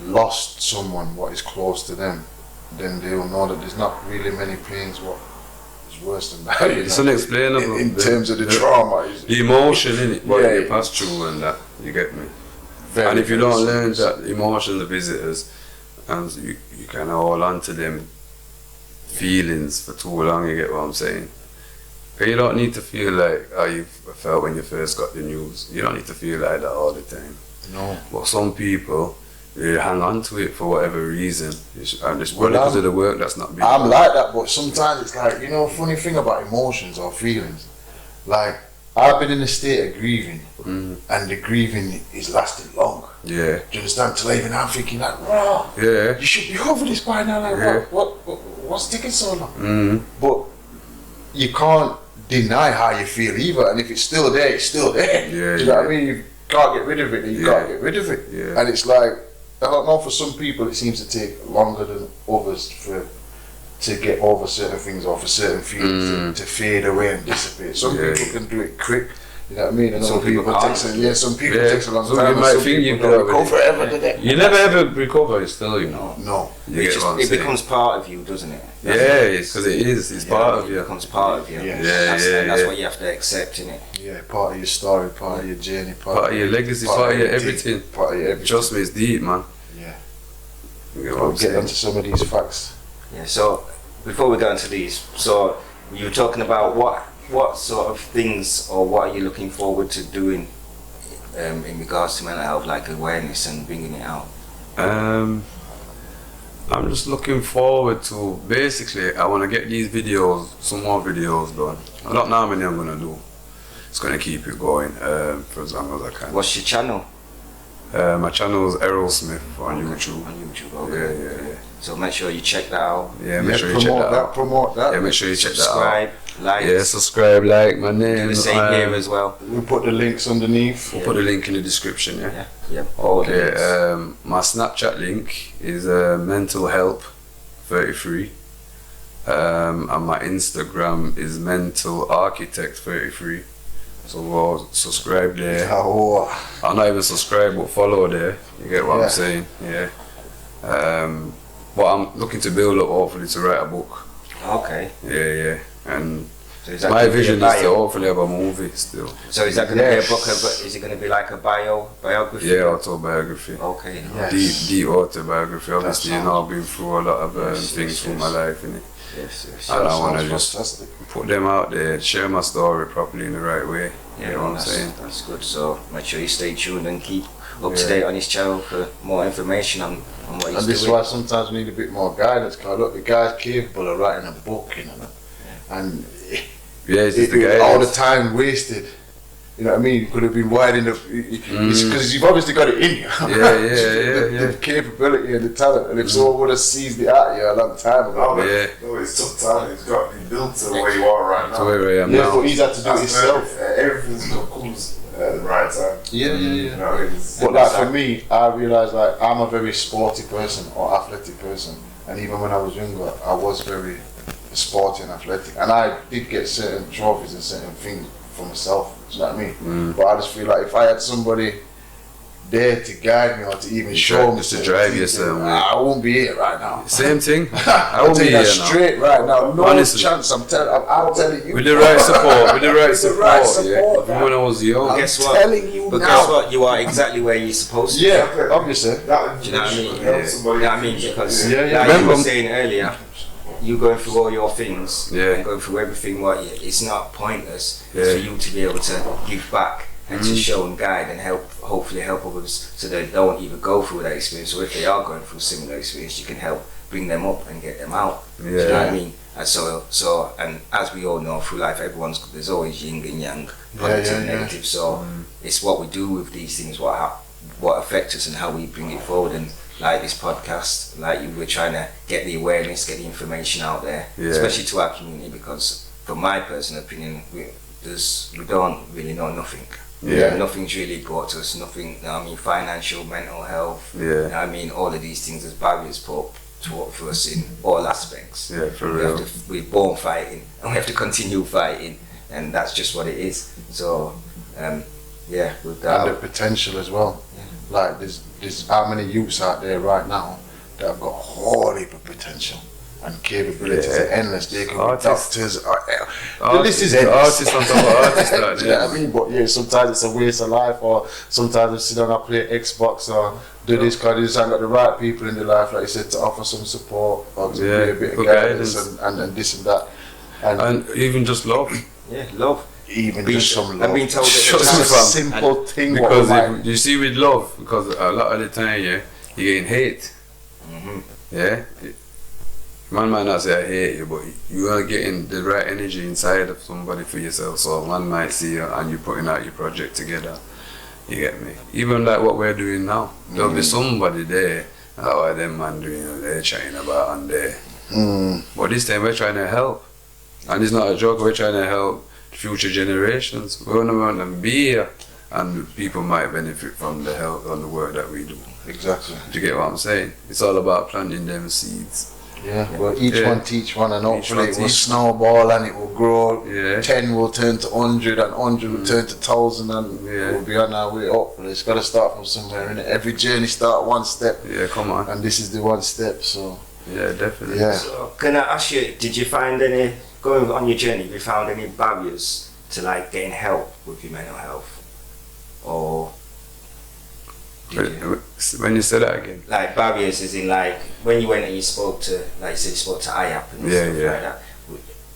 lost someone what is close to them, then they'll know that there's not really many pains what is worse than that. It's unexplainable in terms of the trauma. The emotion in it, what you pass through and that, you get me? And if you don't learn that emotion, the visitors, and you kind of hold on to them feelings for too long, you get what I'm saying? Because you don't need to feel like how you felt when you first got the news. You don't need to feel like that all the time. No. But some people, they hang on to it for whatever reason. And it's probably because of the work that's not being done. I'm like that, but sometimes it's like, funny thing about emotions or feelings. Like, I've been in a state of grieving, and the grieving is lasting long. Yeah. Do you understand? Till even I'm thinking like, wow, you should be over this by now. Like, what's taking so long? But you can't deny how you feel either, and if it's still there, it's still there. Do you know what I mean? You can't get rid of it, then you can't get rid of it. Yeah. And it's like, I don't know, for some people it seems to take longer than others to get over certain things or for certain feelings to fade away and dissipate. Some people can do it quick. You know what I mean? And some people takes some people takes a long time. You might think you can go forever to that. You never ever recover still, you know. No. It becomes part of you, doesn't it? Because it is. It's part of you. It becomes part of you. That's what you have to accept, innit? Yeah, part of your story, part of your journey, part of your legacy, part of your everything. Part of your everything. Trust me, it's deep, man. Yeah. We'll get onto some of these facts. Yeah, so before we go into these, so you were talking about what sort of things or what are you looking forward to doing in regards to mental health, like awareness and bringing it out? I'm just looking forward to, basically, I want to get these videos, some more videos done. I don't know how many I'm going to do. It's going to keep it going for as long as I can. What's your channel? My channel is Errol Smith on YouTube. On YouTube, okay. Yeah. So make sure you check that out. Yeah, make sure you check that out. Promote that. Yeah, make sure you check that out. Subscribe, like. Yeah, subscribe, like, my name. Do the same here as well. We'll put the links underneath. We'll put the link in the description, yeah? Yeah. Okay, my Snapchat link is mental help 33. And my Instagram is mental architect 33. So we'll subscribe there. I'm not even subscribe, but follow there. You get what I'm saying? Yeah. But I'm looking to build up, hopefully, to write a book. Okay. Yeah. And so my vision is to hopefully have a movie still. So is that going to be a book? Is it going to be like a biography? Yeah, autobiography. Okay. Deep autobiography. Obviously, you know, I've been through a lot of things through my life, innit? Yes. And I want to just put them out there, share my story properly in the right way. Yeah, you know what I'm saying? That's good. So make sure you stay tuned and keep up to date on his channel for more information on what he's doing. And this is why sometimes we need a bit more guidance, because look, the guy's capable of writing a book, you know, and all the time wasted. You know what I mean? You could have been wide in the, because you've obviously got it in you. Yeah. The capability and the talent, and if someone would have seized it out of you a long time ago. No, it's tough talent. It's got to be built to where you are right now. To where I am now. But he's had to do it himself. Everything's got comes at the right time. Yeah. No, but like for me, I realised like I'm a very sporty person or athletic person, and even when I was younger, I was very sporty and athletic, and I did get certain trophies and certain things for myself. You know what I mean? But I just feel like if I had somebody there to guide me or to even show me, just to drive yourself, I won't be here right now. Same thing. I won't be here here straight right now. No Honestly. chance. I'm telling you. With the right support. Yeah. Even when I was young. I'm telling you but now. guess what? You are exactly where you're supposed to be. Yeah, obviously. Do you know what I mean? You know what I mean? Because like you were saying earlier, you going through all your things and going through everything, it's not pointless for you to be able to give back and to show and guide and hopefully help others so they don't even go through that experience, or if they are going through similar experience, you can help bring them up and get them out. Do you know what I mean? And so and as we all know through life, there's always yin and yang, positive and negative. So it's what we do with these things, what affects us and how we bring it forward. And like this podcast, like you were trying to get the awareness, get the information out there, especially to our community, because from my personal opinion, we don't really know nothing. Nothing's really brought to us, nothing, financial, mental health, all of these things, there's barriers put for us in all aspects. Yeah, for real. We're born fighting and we have to continue fighting, and that's just what it is. So, with that. And the potential as well. Like there's how many youths out there right now that have got a whole heap of potential and capabilities are endless. They can be doctors. The list is endless. Artists on top of artists. You know what I mean? But sometimes it's a waste of life, or sometimes they sit down and play Xbox or do this because they just haven't got the right people in their life, like you said, to offer some support or to be a bit of guidance and this and that. And even just love. Yeah, love. Even just some love. I've been told it's that just a simple thing. Because you see with love, because a lot of the time, you're getting hate. Man might not say I hate you, but you are getting the right energy inside of somebody for yourself. So one might see you and you're putting out your project together. You get me? Even like what we're doing now, there'll be somebody there. What them man doing? They're chatting about and there. But this time we're trying to help, and it's not a joke. We're trying to help future generations. We want them to be here, and people might benefit from the help and the work that we do. Exactly. Do you get what I'm saying? It's all about planting them seeds Yeah, well, each one teach one, and hopefully one it will teach snowball and it will grow. Yeah. 10 will turn to 100, and 100 will turn to 1,000, and we'll be on our way up. But it's got to start from somewhere, innit? Every journey start one step. Yeah, come on. And this is the one step, so. Yeah, definitely. Yeah. So, can I ask you, did you find any, going on your journey, have you found any barriers to like getting help with your mental health? Or When you say that again? like barriers is in like when you went and you spoke to, like you said, you spoke to IAP and stuff like that,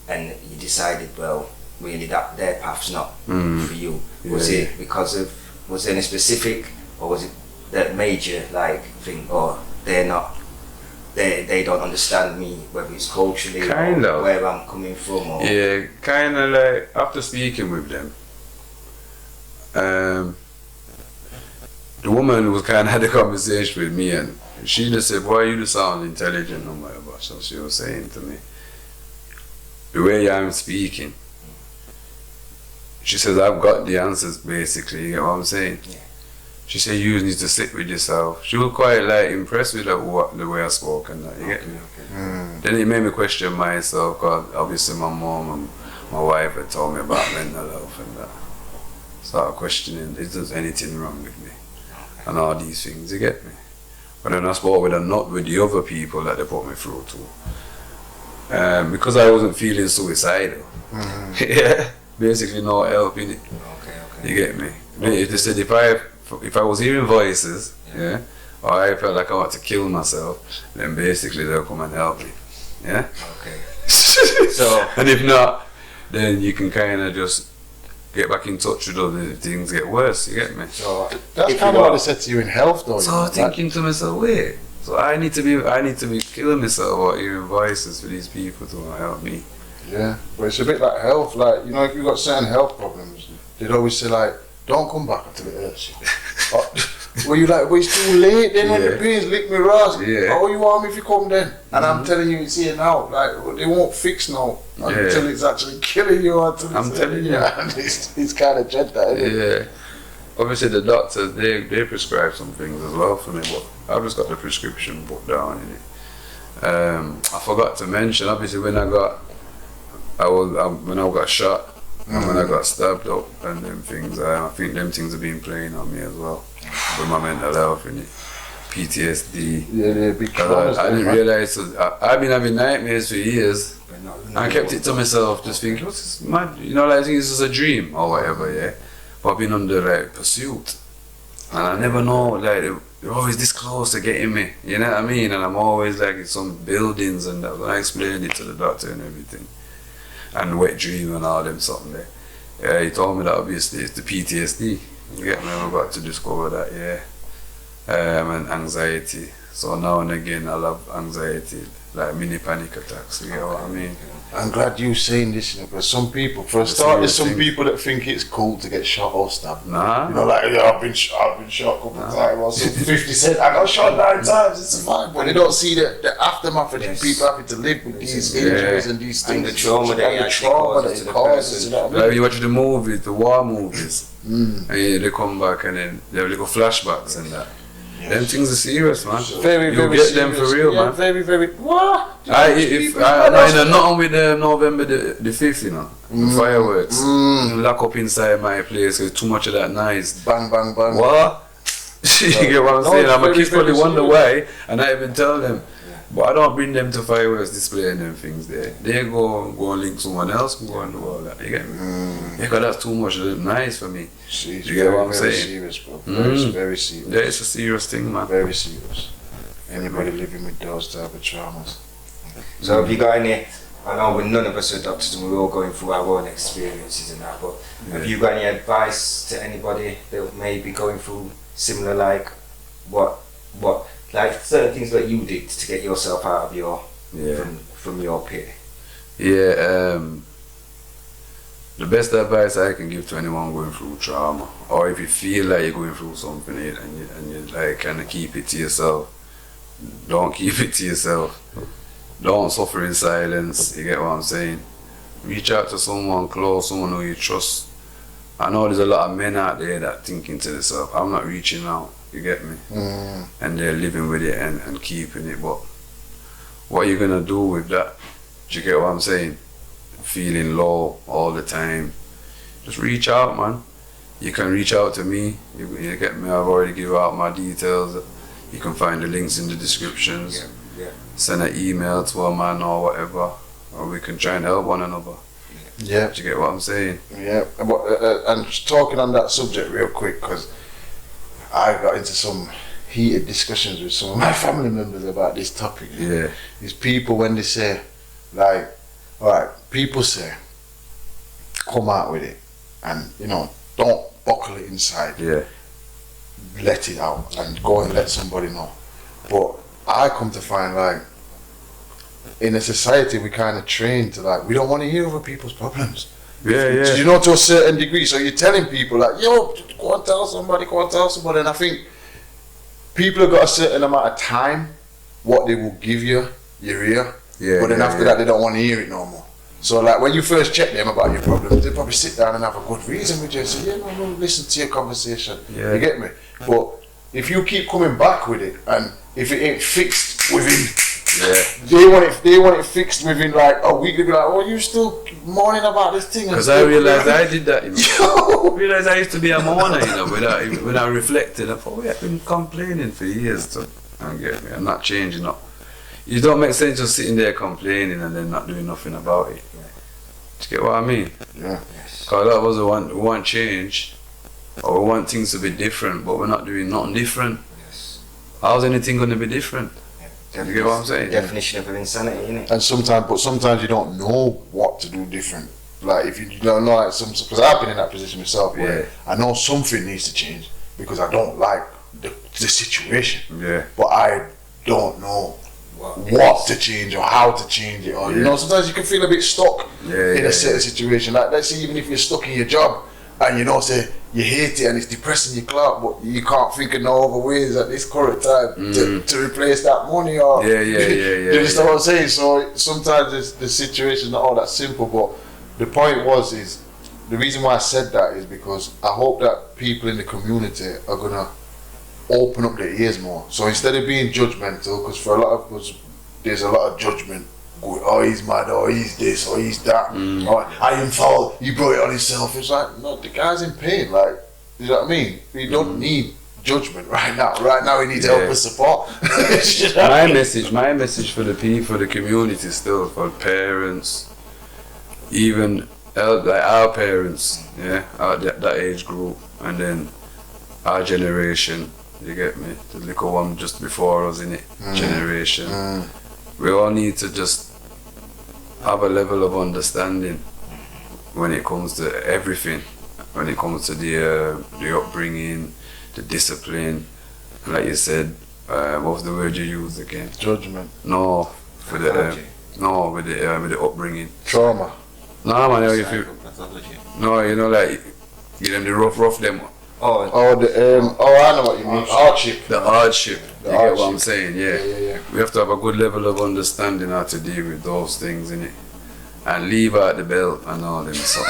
and you decided, well, really that their path's not for you. Was it because of, was there any specific, or was it that major like thing, or they're not, they don't understand me, whether it's culturally Kind or of. where I'm coming from, or Yeah, kind of like after speaking with them, the woman was kind of had a conversation with me, and she just said, "Boy, you just sound intelligent or whatever." So she was saying to me, the way I'm speaking, she says, "I've got the answers basically." You get what I'm saying? Yeah. She said, "You need to sit with yourself." She was quite like impressed with the way I spoke and that. You get me? Then it made me question myself, because obviously my mom and my wife had told me about mental health and that. Started questioning, is there anything wrong with me? And all these things, you get me? But then I spoke with the other people that they put me through to. Because I wasn't feeling suicidal. Yeah, basically no help in it. okay. You get me? They said if I was hearing voices, yeah, or I felt like I want to kill myself, then basically they'll come and help me. Yeah? Okay. So And if not, then you can kind of just get back in touch with them if things get worse, you get me? so That's if kind you of what got- they said to you in health, though. So you know, I'm thinking to myself, wait, so I need to be killing myself or hearing voices for these people to help me. Yeah, but it's a bit like health. Like, you know, if you've got certain health problems, they'd always say, like, don't come back until it hurts you. Well, you like, well, it's too late then when the Yeah. pains lick me ras. Yeah. How you want me if you come then? And I'm telling you, it's here now. Like, they won't fix now until it's actually killing you. Until I'm it's telling you. And it's kind of dread that, isn't it? Yeah. Obviously the doctors, they prescribe some things as well for me, but I've just got the prescription book down in it. I forgot to mention, obviously when I got shot and when I got stabbed up and them things, I think them things have been playing on me as well with my mental health in it. PTSD. Yeah, they're big 'Cause traumas. I didn't man. realize, I've been having nightmares for years. we're not- I kept it to myself, just thinking, what's this mad? You know, like I think this is a dream or whatever, yeah. But I've been under like pursuit, and I never know, like they're always this close to getting me. You know what I mean? And I'm always like in some buildings, and that. When I explained it to the doctor and everything, and wet dream and all them something there. Yeah, he told me that obviously it's the PTSD. You get me? I'm about to discover that, yeah. And anxiety. So now and again I'll have anxiety, like mini panic attacks. You get what I mean? I'm glad you're saying this, you know, because some people, for a It's a start, there's serious some thing. people that think it's cool to get shot or stabbed. Nah. You know, like, yeah, I've been shot a couple of times, or some 50 Cent, I got shot 9 times, it's fine. But they don't see the aftermath of Yes. people having to live with these Yeah. injuries and these And things. the trauma that And it the actually trauma causes that to it the causes, person. you know what I mean? Like you watch the movies, the war movies, and they come back and then they have little flashbacks and that. Them things are serious, man. Very, You very get them serious. for real, Yeah, man. very, very. What? Nothing with November the 5th, you know, the fireworks. Lock up inside my place, there's too much of that noise. Bang, bang, bang. What? You get what I'm No, saying? it's My very, kids probably very wonder serious. why, and I even tell them. But I don't bring them to fireworks display and them things there. They go and link someone else and go and do all that. You get me? Because that's too much nice for me. See, it's You get very, what I'm very saying? serious, bro. Very serious. Yeah, it's a serious thing, man. Very serious. Anybody living with those type of traumas. So have you got any, I know none of us are doctors and we're all going through our own experiences and that, but have you got any advice to anybody that may be going through similar, like what like certain things that you did to get yourself out of your from your pit? Yeah, the best advice I can give to anyone going through trauma, or if you feel like you're going through something and you like kind of keep it to yourself, don't keep it to yourself. Don't suffer in silence. You get what I'm saying? Reach out to someone close, someone who you trust. I know there's a lot of men out there that thinking to themselves, I'm not reaching out. You get me? And they're living with it and keeping it, but what are you gonna do with that? Do you get what I'm saying? Feeling low all the time. Just reach out, man. You can reach out to me. You get me. I've already given out my details. You can find the links in the descriptions. Yeah. Send an email to a man or whatever, or we can try and help one another. Yeah. Do you get what I'm saying? Yeah. But, and just talking on that subject real quick, because I got into some heated discussions with some of my family members about this topic. Yeah. These people, when they say, like, alright, people say, come out with it, and don't buckle it inside. Yeah. Let it out and go and let somebody know. But I come to find, like, in a society we kind of train to, like, we don't want to hear other people's problems. Yeah. To a certain degree. So you're telling people, like, yo, go and tell somebody, and I think people have got a certain amount of time what they will give you, your ear. Yeah. But then after that they don't want to hear it no more. So, like, when you first check them about your problems, they probably sit down and have a good reason with you and say, yeah, no, listen to your conversation. Yeah. You get me? But if you keep coming back with it, and if it ain't fixed within, they want it fixed within like a week. They be like, oh, you still mourning about this thing? Because I realized I did that, I realized I used to be a mourner, when I reflected, I thought, I've been complaining for years. So, get me? I'm not changing up. It don't make sense just sitting there complaining and then not doing nothing about it. Do you get what I mean? Yeah. Because a lot of us we want change, or we want things to be different, but we're not doing nothing different. Yes. How's anything going to be different? Yeah. You get what I'm saying? Definition of insanity, innit? And sometimes you don't know what to do different. Like, if you don't know, like, because I've been in that position myself where I know something needs to change because I don't like the situation. Yeah. But I don't know what to change or how to change it, or sometimes you can feel a bit stuck in a certain situation. Like, let's say even if you're stuck in your job and say you hate it and it's depressing your clout, but you can't think of no other ways at this current time to replace that money, or you understand what I'm saying? So sometimes the situation's not all that simple. But the point is the reason why I said that is because I hope that people in the community are gonna open up their ears more. So instead of being judgmental, because for a lot of us there's a lot of judgment going, oh, he's mad, or he's this, or he's that, or I didn't fall, he brought it on himself. It's like, no, the guy's in pain. Like, you know what I mean? We don't need judgment right now we need help and support. My message for the people, for the community, still for parents, even like our parents, that age group, and then our generation. You get me? The little one just before us in it, generation. We all need to just have a level of understanding when it comes to everything. When it comes to the upbringing, the discipline, like you said, what was the word you used again? Judgment. No, with the upbringing. Trauma. No, man, like give them the rough them. I know what you mean. Hardship. The hardship. You get what I'm saying? Yeah. We have to have a good level of understanding how to deal with those things, innit? And leave out the belt and all them stuff.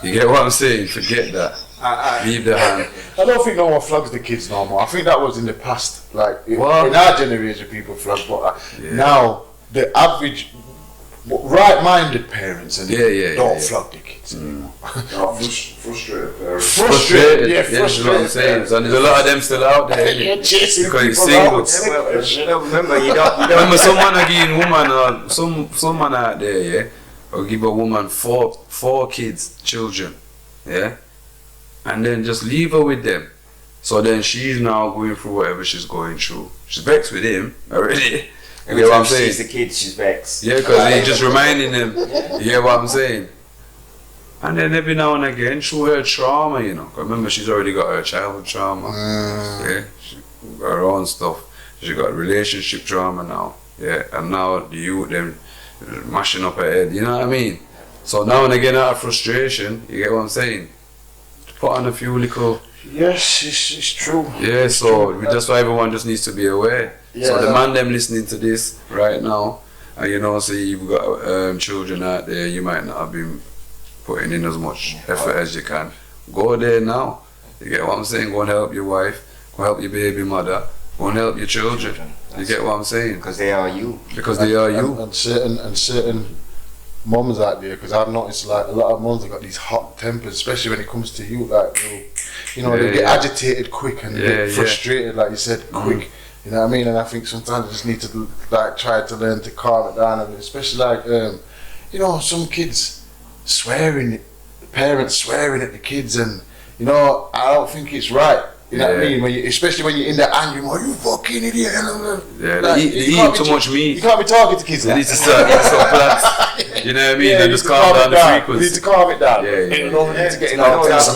You get what I'm saying? Forget that. Leave the hand. I don't think no one flogs the kids no more. I think that was in the past. Like, in our generation, people flog, but now the average right-minded parents and don't flog the kids anymore. Frustrated parents. Frustrated. That's what I'm saying. So there's a lot of them still out there. Chasing because it's people single. Remember, you don't Remember, someone again, woman, or someone out there, or give a woman four kids, children, and then just leave her with them. So then she's now going through whatever she's going through. She's vexed with him already. You get what I'm saying? She's the kids, she's vexed. Yeah, because he's just reminding them. You get what I'm saying? And then every now and again, through her trauma, remember, she's already got her childhood trauma. She got her own stuff. She got relationship trauma now. And now the youth, them mashing up her head. You know what I mean? So now and again, out of frustration, you get what I'm saying? Put on a few little. Yes, it's true. Yeah, so that's why everyone just needs to be aware. So the man them listening to this right now, and say you've got children out there, you might not have been putting in as much effort as you can. Go there now. You get what I'm saying? Go and help your wife, go help your baby mother, want to help your children. You get what I'm saying? Because they are you. Because they are you. And certain mums out there, because I've noticed like a lot of mums have got these hot tempers, especially when it comes to you. Like they get agitated quick and they get frustrated, like you said, quick. You know what I mean? And I think sometimes I just need to like try to learn to calm it down, and especially like some kids swearing, parents swearing at the kids, and I don't think it's right. You know what I mean? Especially when you're in that angry mode, you fucking idiot. Yeah, they eat too much meat. You can't be talking to kids. They need to start plants. You know what I mean? And just calm down the frequency. You need to calm it down. Yeah. You don't need to get in Well, metals.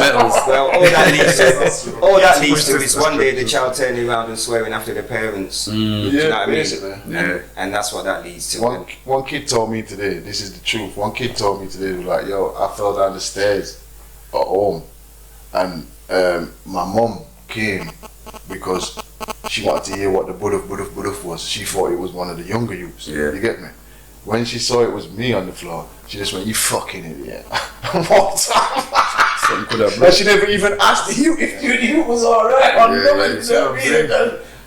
all that leads to is one day the child turning around and swearing after their parents. Do you know what I mean? Basically. And that's what that leads to. One kid told me today, this is the truth, one kid told me today, like, yo, I fell down the stairs at home and my mum came because she wanted to hear what the buduf was. She thought it was one of the younger youths. You get me? When she saw it was me on the floor, she just went, "You fucking idiot." And walked out. And she never even asked if you was alright or nothing.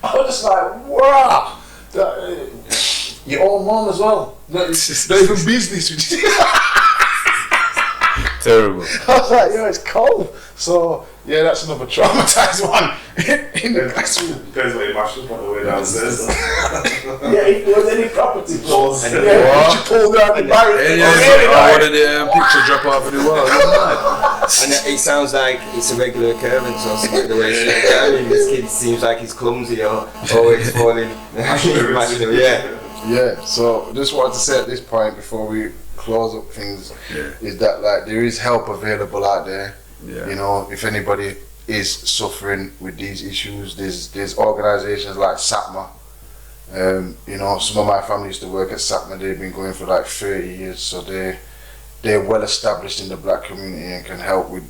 I was just like, wow. Your own mom as well. Not even business with you. Terrible. I was like, yo, it's cold. So yeah, that's another traumatized one in the classroom. Depends what you mashed up on the way downstairs. If there was any property clause, you pull down the barrier. I wanted the picture drop off of the wall. And it sounds like it's a regular occurrence or something. The way this kid seems like he's clumsy or always falling. Yeah. So just wanted to say at this point before we close up things is that like there is help available out there. If anybody is suffering with these issues, there's organisations like SAPMA. Some of my family used to work at SAPMA. They've been going for like 30 years, so they're well established in the black community and can help with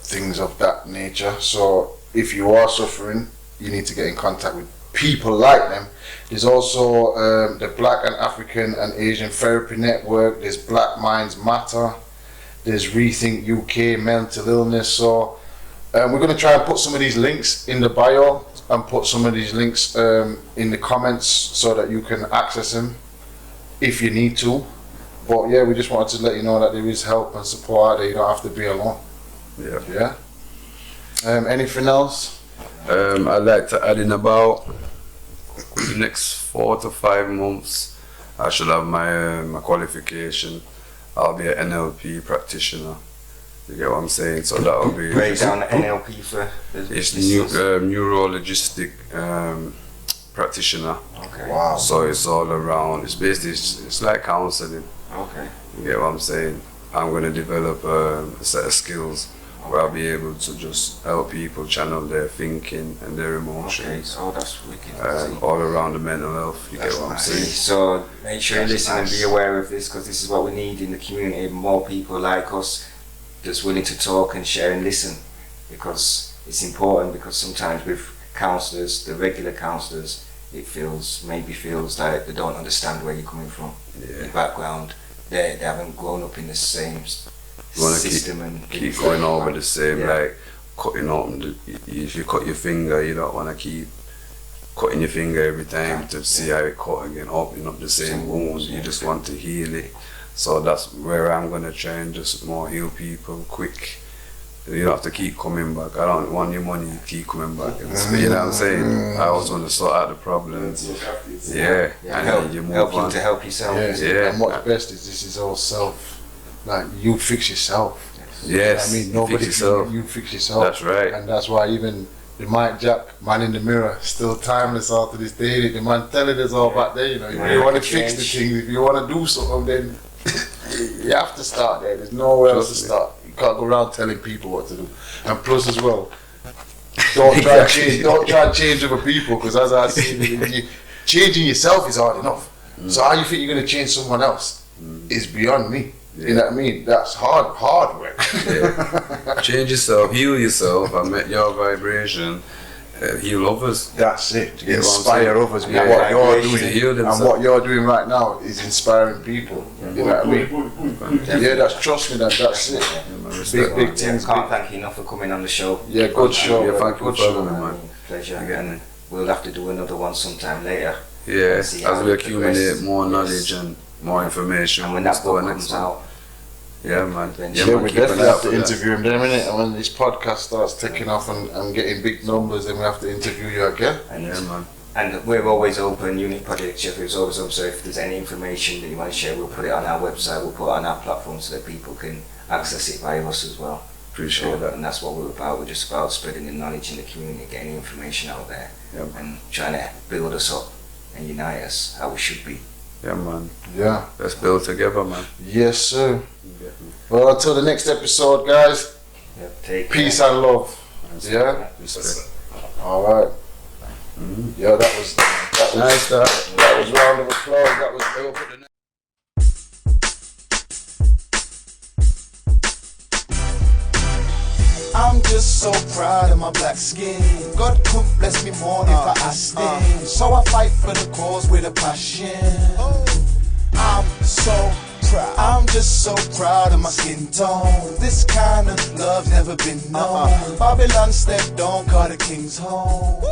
things of that nature. So if you are suffering, you need to get in contact with people like them. There's also the Black and African and Asian Therapy Network. There's Black Minds Matter. There's Rethink UK, mental illness. So we're going to try and put some of these links in the bio and put some of these links in the comments so that you can access them if you need to. But yeah, we just wanted to let you know that there is help and support out there. You don't have to be alone. Anything else? I'd like to add in about the next 4 to 5 months, I should have my qualification. I'll be an NLP practitioner. You get what I'm saying? So that'll be. Break down the NLP for. It's neuro-logistic practitioner. Okay. Wow. So it's all around. It's basically it's like counseling. Okay. You get what I'm saying? I'm going to develop a set of skills where I'll be able to just help people channel their thinking and their emotions. Okay, so that's wicked. All around the mental health. You get what I'm saying? So make sure you listen and be aware of this, because this is what we need in the community. More people like us just willing to talk and share and listen, because it's important. Because sometimes with counsellors, the regular counsellors, it feels like they don't understand where you're coming from, your background. They haven't grown up in the same system and keep going over the same, like cutting open. If you cut your finger, you don't want to keep cutting your finger every time to see how it cut again, opening up the same wounds. You just want to heal it. So that's where I'm going to try and just more heal people quick. You don't have to keep coming back. I don't want your money to keep coming back. You know what I'm saying? I always want to sort out the problems. And then you move on. To help yourself. And what's best is this is all self. Like, you fix yourself. Yes. I mean, nobody you fix yourself. That's right. And that's why even the Mike Jack man in the mirror still timeless all to this day. The man telling us all back there, if you want to fix the things, if you want to do something, then you have to start there. There's nowhere else to start. You can't go around telling people what to do. And plus as well, don't try and change other people, because as I see, changing yourself is hard enough. So how you think you're going to change someone else is beyond me. You know what I mean? That's hard work. Change yourself, heal yourself, and make your vibration heal others. That's it. To inspire others. What you're doing to heal themselves. And what you're doing right now is inspiring people. You know what I mean? Trust me, that's it. Big things. Can't thank you enough for coming on the show. Yeah, good show. Thank you for having me, man. Pleasure. we'll have to do another one sometime later. Yeah, See as how we it accumulate progresses. more knowledge and more information. And when what's that book going comes next, man. out, Yeah, man. Then Yeah, Yeah, man, we keep an definitely eye have out to for that. interview him, then, innit? And when this podcast starts taking off and getting big numbers, then we have to interview you again. and Yeah, man. And we're always open. Unit Project Sheffield is always open. So if there's any information that you want to share, we'll put it on our website. We'll put it on our platform so that people can access it via us as well. Appreciate that. And that's what we're about. We're just about spreading the knowledge in the community, getting information out there, Yeah. and trying to build us up and unite us how we should be. Yeah, man. Yeah. Let's build together, man. Yes, sir. Well, until the next episode, guys. Yep, take Peace care. and love. Yeah. Respect. All right. Yeah, that was Nice, that. that was round of applause. That was real for the I'm just so proud of my black skin. God couldn't bless me more if I asked him. So I fight for the cause with a passion. I'm so proud. I'm just so proud of my skin tone. This kind of love never been known. Babylon stepped on, call the king's home.